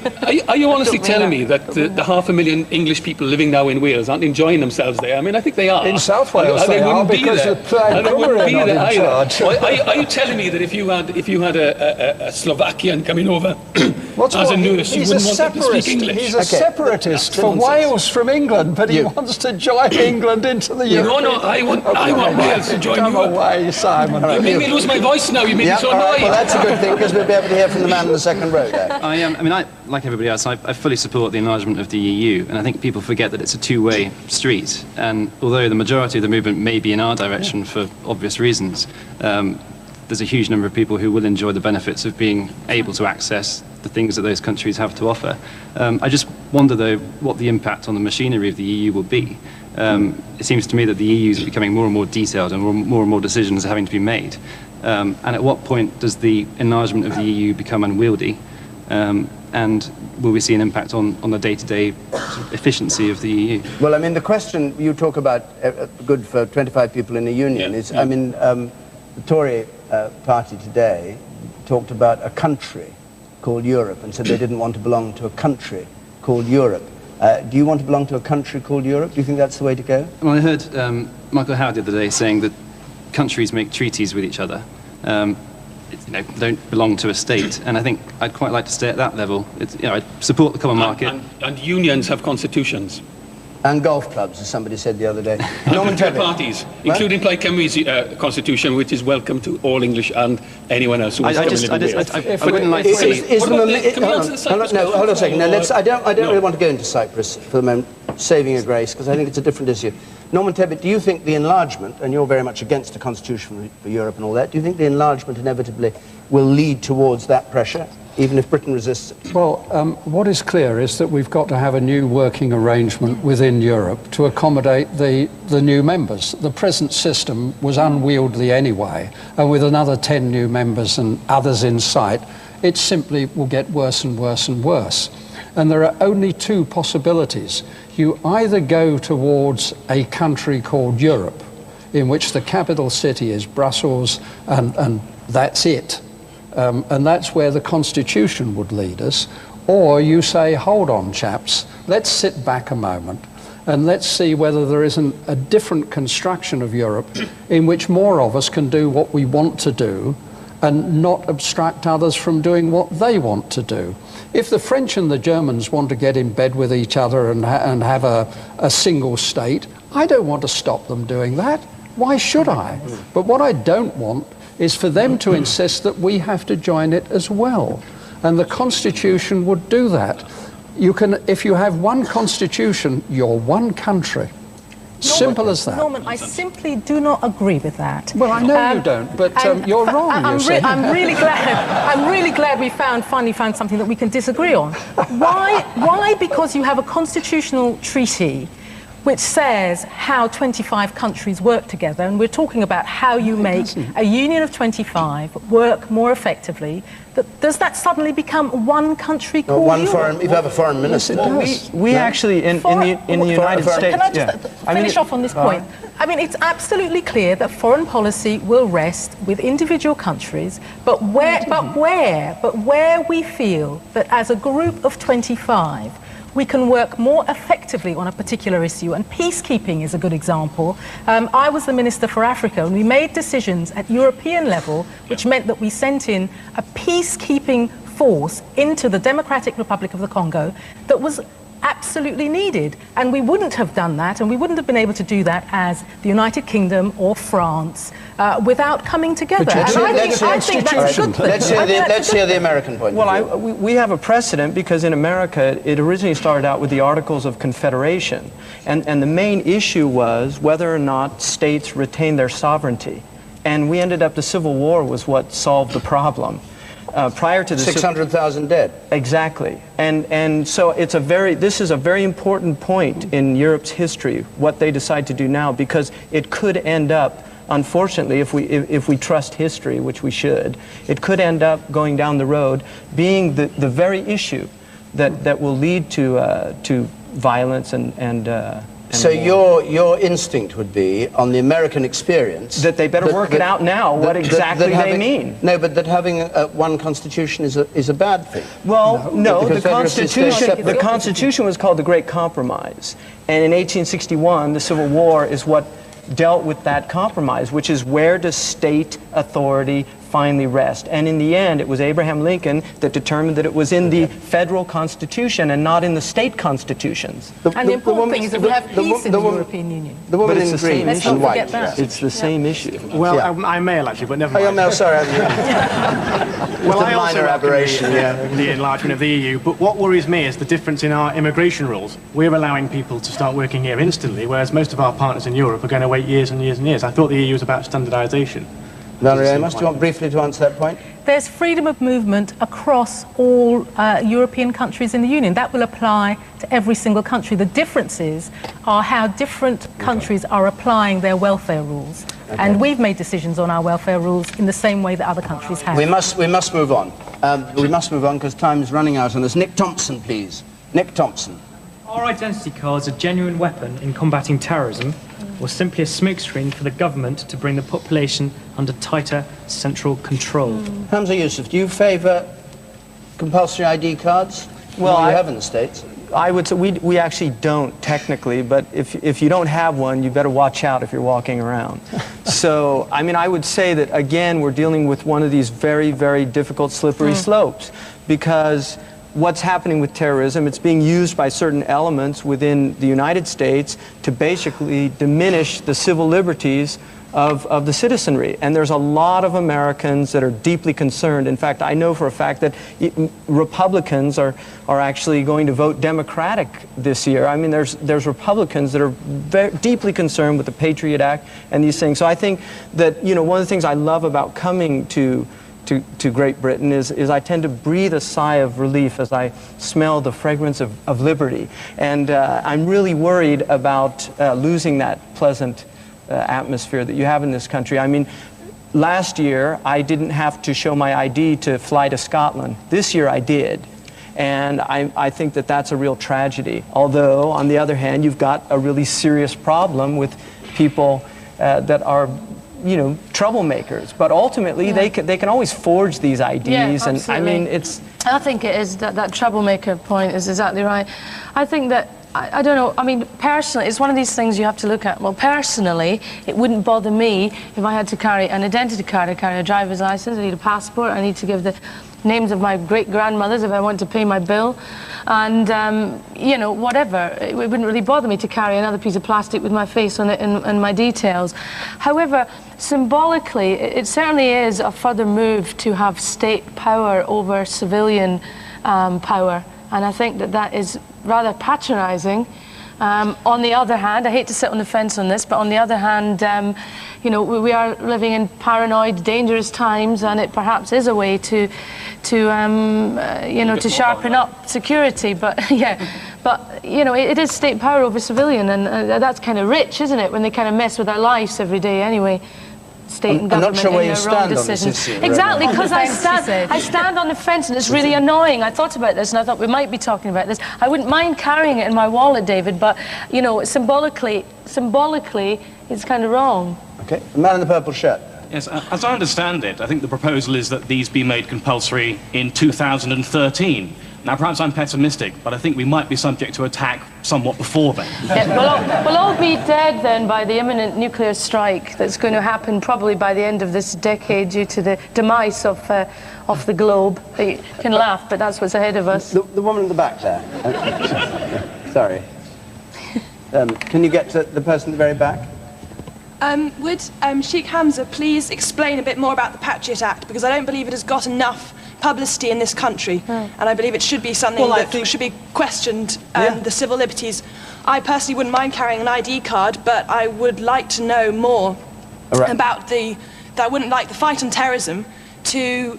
are you honestly telling me that the 500,000 English people living now in Wales aren't enjoying themselves there? I mean, I think they are. In South Wales they are, because the Plaid Cymru are not in charge. Are you telling me that if you had a Slovakian coming over as a nurse, you wouldn't want them to speak English? He's a separatist for Wales from England, but he wants to join England into the European... No, I want Wales to join you. Come away, Simon. You made me lose my voice now. You made me so annoyed. Well, that's a good thing, because we'll be able to hear from the man in the second row there. I mean, like everybody else, I fully support the enlargement of the EU, and I think people forget that it's a two-way street. And although the majority of the movement may be in our direction for obvious reasons, there's a huge number of people who will enjoy the benefits of being able to access the things that those countries have to offer. I just wonder, though, what the impact on the machinery of the EU will be. It seems to me that the EU is becoming more and more detailed, and more and more decisions are having to be made. And at what point does the enlargement of the EU become unwieldy? And will we see an impact on the day-to-day efficiency of the EU? Well, I mean, the question you talk about, good for 25 people in a union, is, I mean, the Tory party today talked about a country called Europe and said they didn't want to belong to a country called Europe. Do you want to belong to a country called Europe? Do you think that's the way to go? Well, I heard Michael Howard the other day saying that countries make treaties with each other. Don't belong to a state, and I think I'd quite like to stay at that level. I support the common market. And unions have constitutions. And golf clubs, as somebody said the other day. Norman Tebbit. Parties, including Plaid Cymru's constitution, which is welcome to all English and anyone else who wants to live in Wales. I wouldn't like to see... No, hold on a second. No, I don't really want to go into Cyprus for the moment, saving your grace, because I think it's a different issue. Norman Tebbit, do you think the enlargement, and you're very much against the constitution for Europe and all that, do you think the enlargement inevitably will lead towards that pressure, even if Britain resists it? Well, what is clear is that we've got to have a new working arrangement within Europe to accommodate the new members. The present system was unwieldy anyway, and with another 10 new members and others in sight, it simply will get worse and worse and worse. And there are only two possibilities. You either go towards a country called Europe, in which the capital city is Brussels, and that's it. And that's where the Constitution would lead us. Or you say, hold on, chaps, let's sit back a moment and let's see whether there isn't a different construction of Europe in which more of us can do what we want to do and not obstruct others from doing what they want to do. If the French and the Germans want to get in bed with each other and have a single state, I don't want to stop them doing that. Why should I? But what I don't want is for them to insist that we have to join it as well. And the Constitution would do that. You can, if you have one Constitution, you're one country. Simple as that. Norman, I simply do not agree with that. Well, I know you don't, but you're wrong. I'm really glad we finally found something that we can disagree on. Why? Because you have a constitutional treaty which says how 25 countries work together, and we're talking about how you make a union of 25 work more effectively. Does that suddenly become one country called Europe? If you have a foreign minister. We actually, in the United States... Can I just finish off on this point? I mean, it's absolutely clear that foreign policy will rest with individual countries, but where we feel that as a group of 25, we can work more effectively on a particular issue, and peacekeeping is a good example. I was the Minister for Africa, and we made decisions at European level which meant that we sent in a peacekeeping force into the Democratic Republic of the Congo that was absolutely needed, and we wouldn't have done that, and we wouldn't have been able to do that as the United Kingdom or France without coming together. And I think that's a good thing. Let's hear the American point. Well, we have a precedent because in America it originally started out with the Articles of Confederation, and the main issue was whether or not states retain their sovereignty, and we ended up, the Civil War was what solved the problem. Prior to the 600,000 dead. Exactly, and so this is a very important point in Europe's history, what they decide to do now, because it could end up, unfortunately, if we trust history, which we should, it could end up going down the road being the very issue that will lead to violence and so your instinct would be, on the American experience, that they better work it out now, what exactly they mean. No, but that having one constitution is a bad thing. Well, no, the Constitution was called the Great Compromise. And in 1861, the Civil War is what dealt with that compromise, which is where does state authority finally rest. And in the end, it was Abraham Lincoln that determined that it was in the federal Constitution and not in the state constitutions. And the important thing is that we have peace in the European Union. The woman in green Let's not and white. forget that. It's the same issue. Well, I'm male actually, but never mind. Oh, you're male, sorry. Well, I also welcome the enlargement of the EU, but what worries me is the difference in our immigration rules. We're allowing people to start working here instantly, whereas most of our partners in Europe are going to wait years and years and years. I thought the EU was about standardisation. Baroness Amos, do you want briefly to answer that point? There's freedom of movement across all European countries in the Union. That will apply to every single country. The differences are how different countries are applying their welfare rules. Okay. And we've made decisions on our welfare rules in the same way that other countries have. We must move on. We must move on because time is running out on us. Nick Thompson, please. Nick Thompson. Are identity cards a genuine weapon in combating terrorism, or simply a smokescreen for the government to bring the population under tighter central control? Hamza Yusuf, do you favour compulsory ID cards? Well, I have in the States. I would say we actually don't technically, but if you don't have one, you better watch out if you're walking around. So, I mean, I would say that, again, we're dealing with one of these very, very difficult slippery slopes, because what's happening with terrorism, it's being used by certain elements within the United States to basically diminish the civil liberties of the citizenry. And there's a lot of Americans that are deeply concerned. In fact, I know for a fact that Republicans are actually going to vote Democratic this year. I mean, there's Republicans that are very deeply concerned with the Patriot Act and these things. So I think that, you know, one of the things I love about coming to Great Britain is I tend to breathe a sigh of relief as I smell the fragrance of liberty. And I'm really worried about losing that pleasant atmosphere that you have in this country. I mean, last year I didn't have to show my ID to fly to Scotland. This year I did. And I think that that's a real tragedy. Although, on the other hand, you've got a really serious problem with people that are, you know, troublemakers. But ultimately, they can always forge these IDs. Yeah, and I mean, it's... I think it is that troublemaker point is exactly right. I think that, I don't know, I mean, personally, it's one of these things you have to look at. Well, personally, it wouldn't bother me if I had to carry an identity card. I carry a driver's license, I need a passport, I need to give the names of my great-grandmothers if I want to pay my bill. And, you know, whatever. It wouldn't really bother me to carry another piece of plastic with my face on it and my details. However, symbolically, it certainly is a further move to have state power over civilian power. And I think that is rather patronising. On the other hand, I hate to sit on the fence on this, but on the other hand, you know, we are living in paranoid, dangerous times, and it perhaps is a way to you know, to sharpen up security. But yeah, but you know, it is state power over civilian, and that's kind of rich, isn't it? When they kind of mess with our lives every day, anyway. State and government I'm not sure where you stand on this issue. Exactly, because I stand on the fence, and it's really annoying. I thought about this, and I thought we might be talking about this. I wouldn't mind carrying it in my wallet, David, but you know, symbolically, it's kind of wrong. Okay, the man in the purple shirt. Yes, as I understand it, I think the proposal is that these be made compulsory in 2013. Now, perhaps I'm pessimistic, but I think we might be subject to attack somewhat before then. Yeah, we'll all be dead then by the imminent nuclear strike that's going to happen probably by the end of this decade due to the demise of the globe. You can laugh, but that's what's ahead of us. The woman in the back there. Sorry. Can you get to the person at the very back? Would Sheikh Hamza please explain a bit more about the Patriot Act, because I don't believe it has got enough publicity in this country, and I believe it should be something that should be questioned, the civil liberties. I personally wouldn't mind carrying an ID card, but I would like to know more about I wouldn't like the fight on terrorism to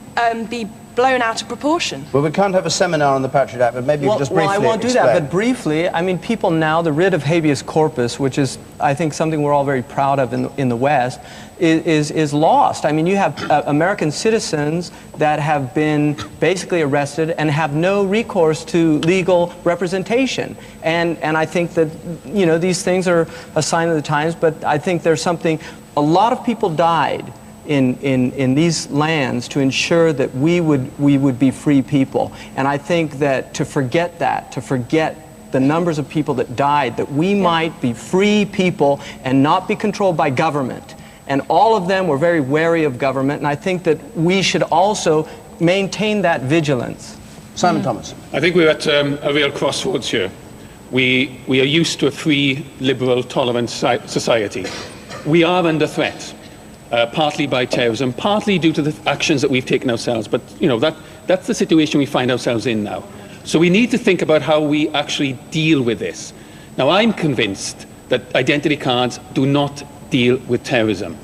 be blown out of proportion. Well, we can't have a seminar on the Patriot Act, but maybe you can just briefly I won't do explain. that, but briefly, I mean, people now, the writ of habeas corpus, which is, I think, something we're all very proud of in the West, is lost. I mean, you have American citizens that have been basically arrested and have no recourse to legal representation. And I think that, you know, these things are a sign of the times, but I think there's something, a lot of people died in these lands to ensure that we would be free people. And I think that to forget the numbers of people that died, that we might be free people and not be controlled by government. And all of them were very wary of government, and I think that we should also maintain that vigilance. Simon Thomas. I think we're at a real crossroads here. We are used to a free, liberal, tolerant society. We are under threat. Partly by terrorism, partly due to the actions that we've taken ourselves. But, you know, that's the situation we find ourselves in now. So we need to think about how we actually deal with this. Now, I'm convinced that identity cards do not deal with terrorism.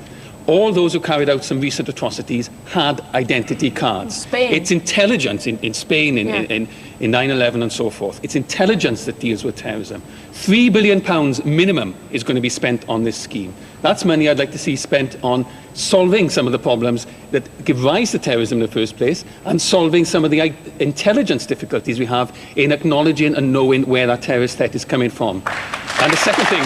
All those who carried out some recent atrocities had identity cards. Spain. It's intelligence in Spain, in 9/11 and so forth. It's intelligence that deals with terrorism. £3 billion minimum is going to be spent on this scheme. That's money I'd like to see spent on solving some of the problems that give rise to terrorism in the first place, and solving some of the intelligence difficulties we have in acknowledging and knowing where that terrorist threat is coming from. And the second thing,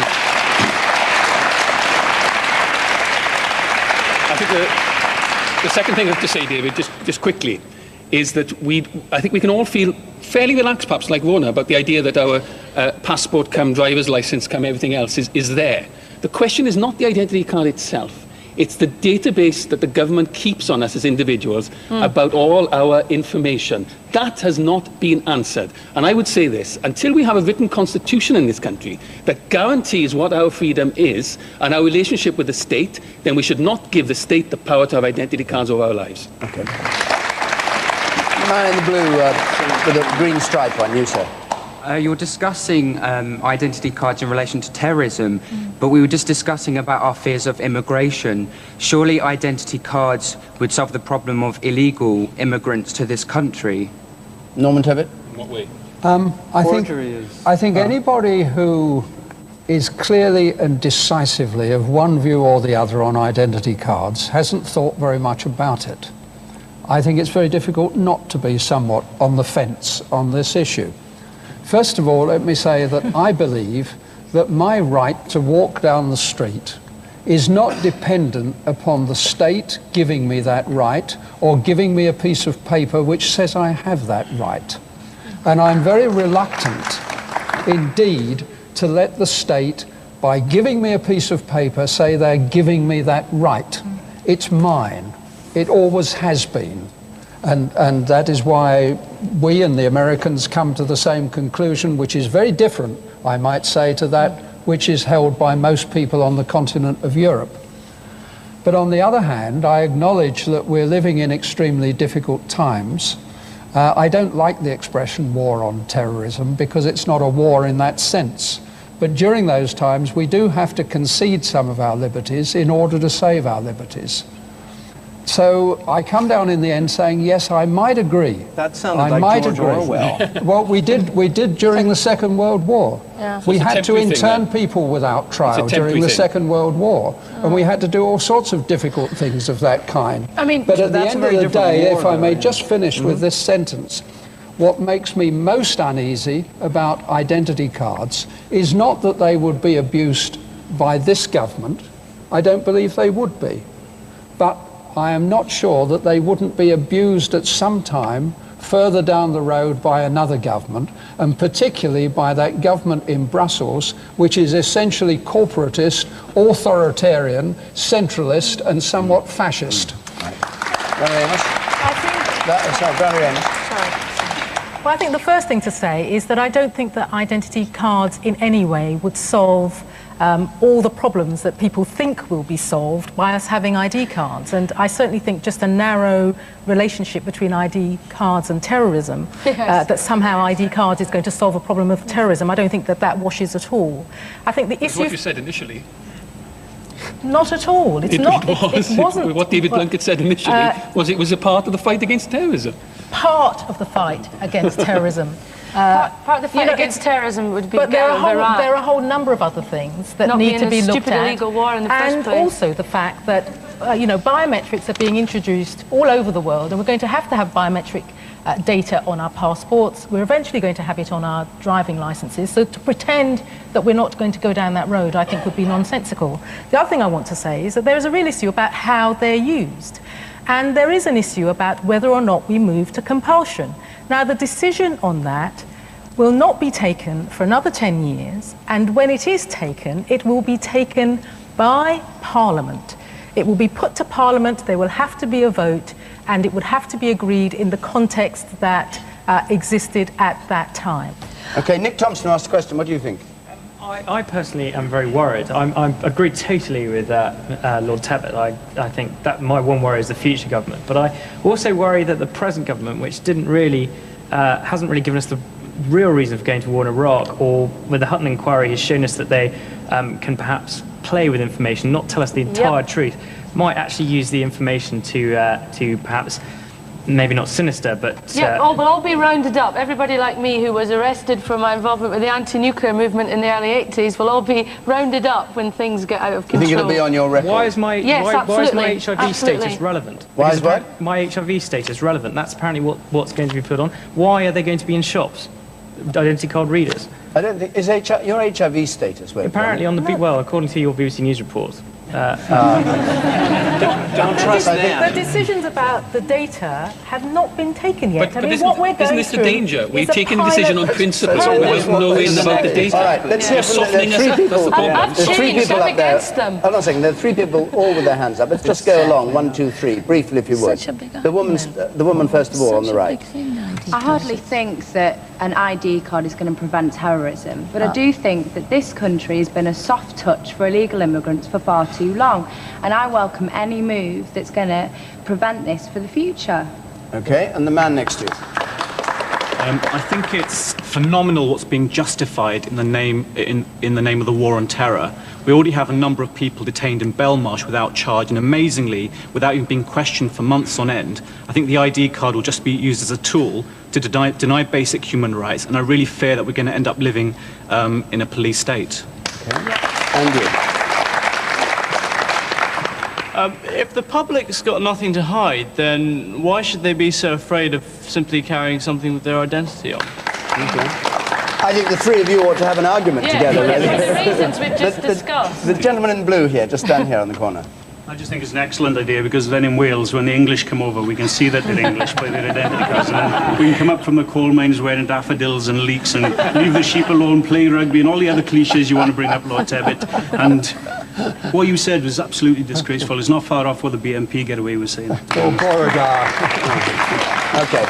I think the second thing I have to say, David, just quickly, is that I think we can all feel fairly relaxed, perhaps like Rhona, about the idea that our passport come driver's license come everything else is there. The question is not the identity card itself. It's the database that the government keeps on us as individuals about all our information. That has not been answered. And I would say this, until we have a written constitution in this country that guarantees what our freedom is and our relationship with the state, then we should not give the state the power to have identity cards over our lives. Okay. The man in the blue with a green stripe on you, sir. You're discussing identity cards in relation to terrorism, but we were just discussing about our fears of immigration. Surely identity cards would solve the problem of illegal immigrants to this country? Norman Tebbit? In what way? I think anybody who is clearly and decisively of one view or the other on identity cards hasn't thought very much about it. I think it's very difficult not to be somewhat on the fence on this issue. First of all, let me say that I believe that my right to walk down the street is not dependent upon the state giving me that right or giving me a piece of paper which says I have that right. And I'm very reluctant indeed to let the state, by giving me a piece of paper, say they're giving me that right. It's mine. It always has been. And that is why we and the Americans come to the same conclusion, which is very different, I might say, to that which is held by most people on the continent of Europe. But on the other hand, I acknowledge that we're living in extremely difficult times. I don't like the expression war on terrorism because it's not a war in that sense. But during those times, we do have to concede some of our liberties in order to save our liberties. So I come down in the end saying, yes, I might agree. That sounded like George Orwell. Well, we did during the Second World War. Yeah. We had to intern people without trial during the Second World War. And we had to do all sorts of difficult things of that kind. I mean, but at the end of the day, if I may just finish with this sentence, what makes me most uneasy about identity cards is not that they would be abused by this government. I don't believe they would be. But I am not sure that they wouldn't be abused at some time further down the road by another government, and particularly by that government in Brussels, which is essentially corporatist, authoritarian, centralist, and somewhat fascist. Well, I think the first thing to say is that I don't think that identity cards in any way would solve all the problems that people think will be solved by us having ID cards. And I certainly think just a narrow relationship between ID cards and terrorism, that somehow ID cards is going to solve a problem of terrorism, I don't think that washes at all. I think the issue... That's what you said initially. Not at all. It's not. It wasn't. What David Blunkett said initially was it was a part of the fight against terrorism. part of the fight against terrorism. Part of the fight against terrorism would be but there Iraq. are a whole number of other things that Not need to be looked stupid at. illegal war in the first and place. also the fact that biometrics are being introduced all over the world, and we're going to have biometric data on our passports. We're eventually going to have it on our driving licenses. So to pretend that we're not going to go down that road, I think, would be nonsensical. The other thing I want to say is that there is a real issue about how they're used. And there is an issue about whether or not we move to compulsion. Now, the decision on that will not be taken for another 10 years, and when it is taken, it will be taken by Parliament. It will be put to Parliament, there will have to be a vote, and it would have to be agreed in the context that existed at that time. Okay, Nick Thompson asked a question. What do you think? I personally am very worried. I agree totally with Lord Tebbit. I think that my one worry is the future government. But I also worry that the present government, which hasn't really given us the real reason for going to war in Iraq, or with the Hutton inquiry has shown us that they can perhaps play with information, not tell us the entire truth, might actually use the information to perhaps, maybe not sinister, but... we'll all be rounded up. Everybody like me who was arrested for my involvement with the anti-nuclear movement in the early 80s will all be rounded up when things get out of control. You think it'll be on your record? Why is my HIV status relevant? Why is what? My HIV status relevant. That's apparently what's going to be put on. Why are they going to be in shops? Identity card readers. I don't think... Is your HIV status... Apparently on the... Well, according to your BBC News report. Don't trust them. The decisions about the data have not been taken yet. But isn't this the danger? We've taken a decision on principle, without knowing about the data. All right, let's hear from the three people. There's three people up there. Hold on a second. There are three people all with their hands up. Let's just go along. 1, 2, 3. Briefly, if you would. The woman first of all on the right. I hardly think that an ID card is going to prevent terrorism, but I do think that this country has been a soft touch for illegal immigrants for far too long, and I welcome any move that's going to prevent this for the future. Okay, and the man next to you. I think it's phenomenal what's being justified in the name of the war on terror. We already have a number of people detained in Belmarsh without charge, and amazingly, without even being questioned for months on end. I think the ID card will just be used as a tool to deny basic human rights, and I really fear that we're going to end up living in a police state. Okay. And you. If the public's got nothing to hide, then why should they be so afraid of simply carrying something with their identity on? Okay. I think the three of you ought to have an argument together. For the reasons we've just discussed. The gentleman in blue here, just down here on the corner. I just think it's an excellent idea, because then in Wales, when the English come over, we can see that they're English by their identity cards. And we can come up from the coal mines wearing daffodils and leeks and leave the sheep alone, play rugby, and all the other cliches you want to bring up, Lord Tebbit. And what you said was absolutely disgraceful. It's not far off what the BNP get away with saying. Oh, Beauregard. Okay.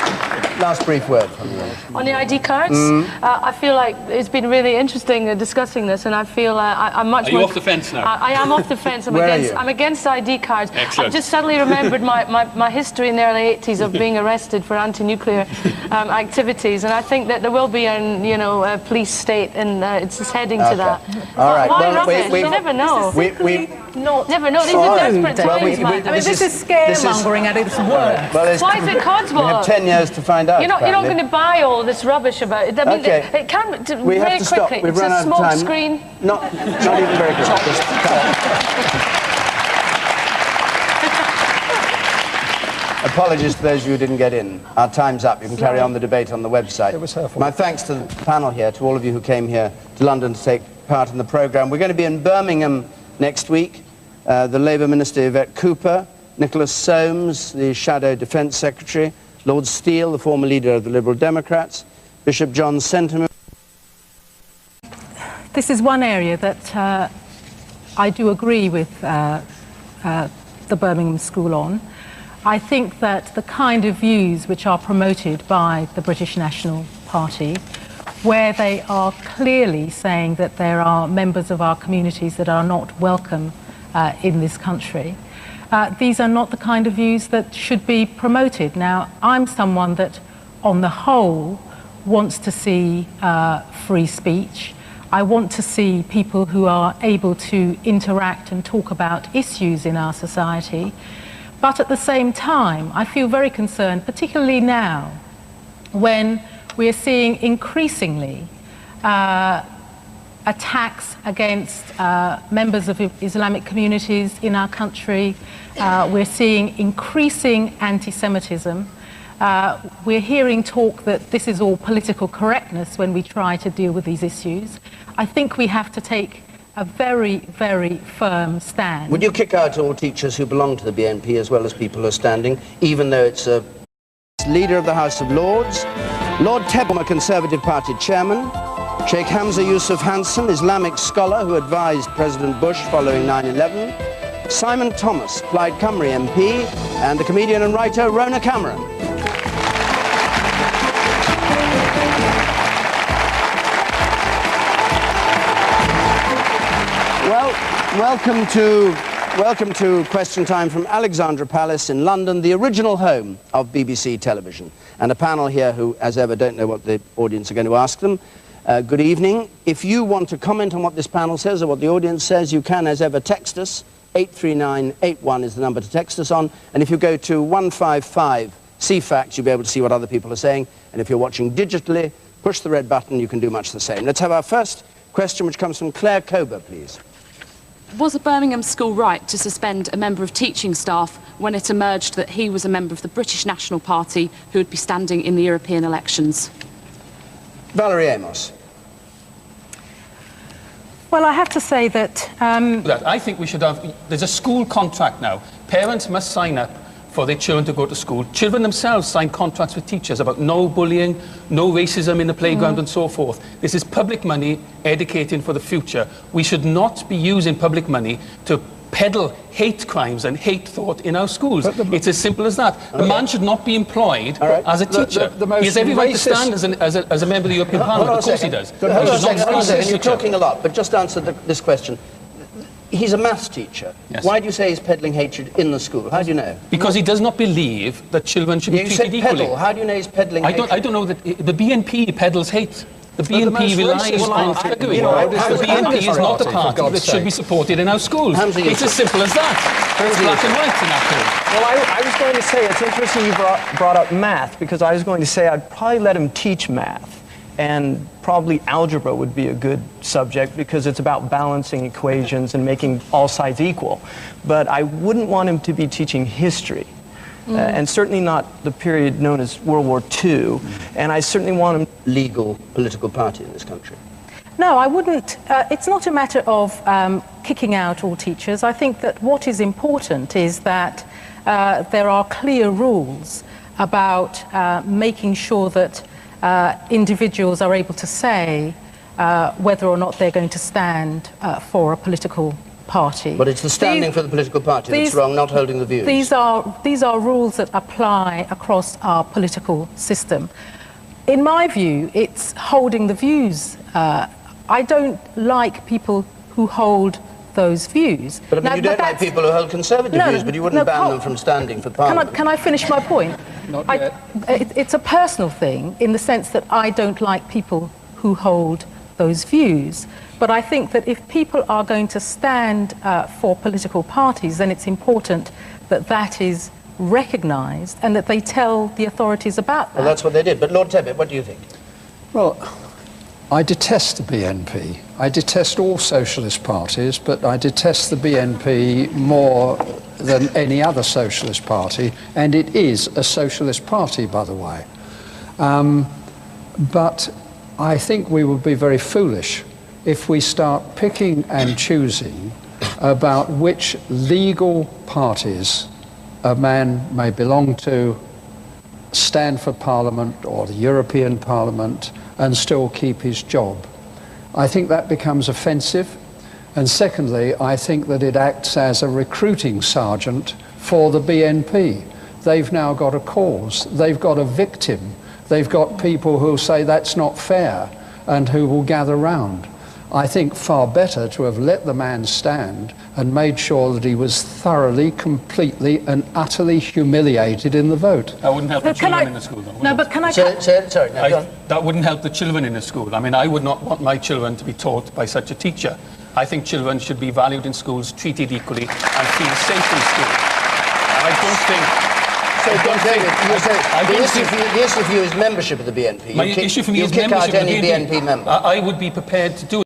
Last brief word from you. On the ID cards, I feel like it's been really interesting discussing this, and I feel I'm much more... Are you off the fence now? I am off the fence. I'm against ID cards. Excellent. I've just suddenly remembered my history in the early 80s of being arrested for anti-nuclear activities, and I think that there will be a police state, and it's just heading to that. All right. Why rubbish? You never know. Never know. These are desperate times, man. I mean, this is scaremongering at its worst. Why is it codsword? We have 10 years to find out. You're not going to buy all this rubbish about it. I mean, it can we very have to stop. quickly. We've It's run a out of smoke time. screen. Not even very quickly. Apologies to those of you who didn't get in. Our time's up. You can carry on the debate on the website. It was her fault. My thanks to the panel here, to all of you who came here to London to take part in the programme. We're going to be in Birmingham next week. The Labour Minister Yvette Cooper, Nicholas Soames, the Shadow Defence Secretary, Lord Steele, the former leader of the Liberal Democrats, Bishop John Sentimer. This is one area that I do agree with the Birmingham School on. I think that the kind of views which are promoted by the British National Party, where they are clearly saying that there are members of our communities that are not welcome in this country, these are not the kind of views that should be promoted. Now, I'm someone that, on the whole, wants to see free speech. I want to see people who are able to interact and talk about issues in our society. But at the same time, I feel very concerned, particularly now, when we're seeing increasingly attacks against members of Islamic communities in our country. We're seeing increasing anti-Semitism. We're hearing talk that this is all political correctness when we try to deal with these issues. I think we have to take a very, very firm stand. Would you kick out all teachers who belong to the BNP as well as people who are standing, even though it's a Leader of the House of Lords, Lord Tebbit, a Conservative Party chairman, Sheikh Hamza Yusuf, Islamic scholar who advised President Bush following 9/11, Simon Thomas, Plaid Cymru MP, and the comedian and writer Rhona Cameron. Well, welcome to Question Time from Alexandra Palace in London, the original home of BBC television. And a panel here who, as ever, don't know what the audience are going to ask them. Good evening. If you want to comment on what this panel says or what the audience says, you can, as ever, text us. 83981 is the number to text us on. And if you go to 155 CFAX, you'll be able to see what other people are saying. And if you're watching digitally, push the red button, you can do much the same. Let's have our first question, which comes from Claire Cober, please. Was a Birmingham school right to suspend a member of teaching staff when it emerged that he was a member of the British National Party who would be standing in the European elections? Valerie Amos. Well, I have to say that... I think we should have... There's a school contract now. Parents must sign up for their children to go to school. Children themselves sign contracts with teachers about no bullying, no racism in the playground and so forth. This is public money educating for the future. We should not be using public money to peddle hate crimes and hate thought in our schools. It's as simple as that. The man should not be employed as a teacher. He has every right to stand as a member of the European Parliament. Of course he does. You're talking a lot, but just answer this question. He's a maths teacher. Yes. Why do you say he's peddling hatred in the school? How do you know? Because he does not believe that children should be treated equally. Peddle. How do you know he's peddling hatred? I don't know that the BNP peddles hate. The BNP relies on figuring. The BNP is not a party that should be supported in our schools. It's as simple as that. It's black and white in our schools. Well, I was going to say, it's interesting you brought up math, because I was going to say I'd probably let him teach math. And probably algebra would be a good subject because it's about balancing equations and making all sides equal. But I wouldn't want him to be teaching history. And certainly not the period known as World War II. And I certainly want him... Legal political party in this country. No, I wouldn't. It's not a matter of kicking out all teachers. I think that what is important is that there are clear rules about making sure that individuals are able to say whether or not they're going to stand for a political party. But it's the standing for the political party that's wrong, not holding the views. These are rules that apply across our political system. In my view, it's holding the views. I don't like people who hold those views. But you don't like people who hold conservative views, but you wouldn't ban them from standing for Parliament. Can I finish my point? Not yet. It's a personal thing in the sense that I don't like people who hold those views. But I think that if people are going to stand for political parties, then it's important that that is recognised and that they tell the authorities about that. Well, that's what they did. But Lord Tebbit, what do you think? Well, I detest the BNP. I detest all socialist parties, but I detest the BNP more than any other socialist party, and it is a socialist party, by the way. But I think we would be very foolish if we start picking and choosing about which legal parties a man may belong to, stand for Parliament or the European Parliament, and still keep his job. I think that becomes offensive. And secondly, I think that it acts as a recruiting sergeant for the BNP. They've now got a cause. They've got a victim. They've got people who say that's not fair and who will gather round. I think far better to have let the man stand and made sure that he was thoroughly, completely and utterly humiliated in the vote. That wouldn't help the children in the school, though. No, but can I... Sorry, no, go on. That wouldn't help the children in the school. I mean, I would not want my children to be taught by such a teacher. I think children should be valued in schools, treated equally, and feel safe in school. I don't think... So, David, the issue for you is membership of the BNP. My issue for me is kick out membership of the any BNP member. I would be prepared to do it.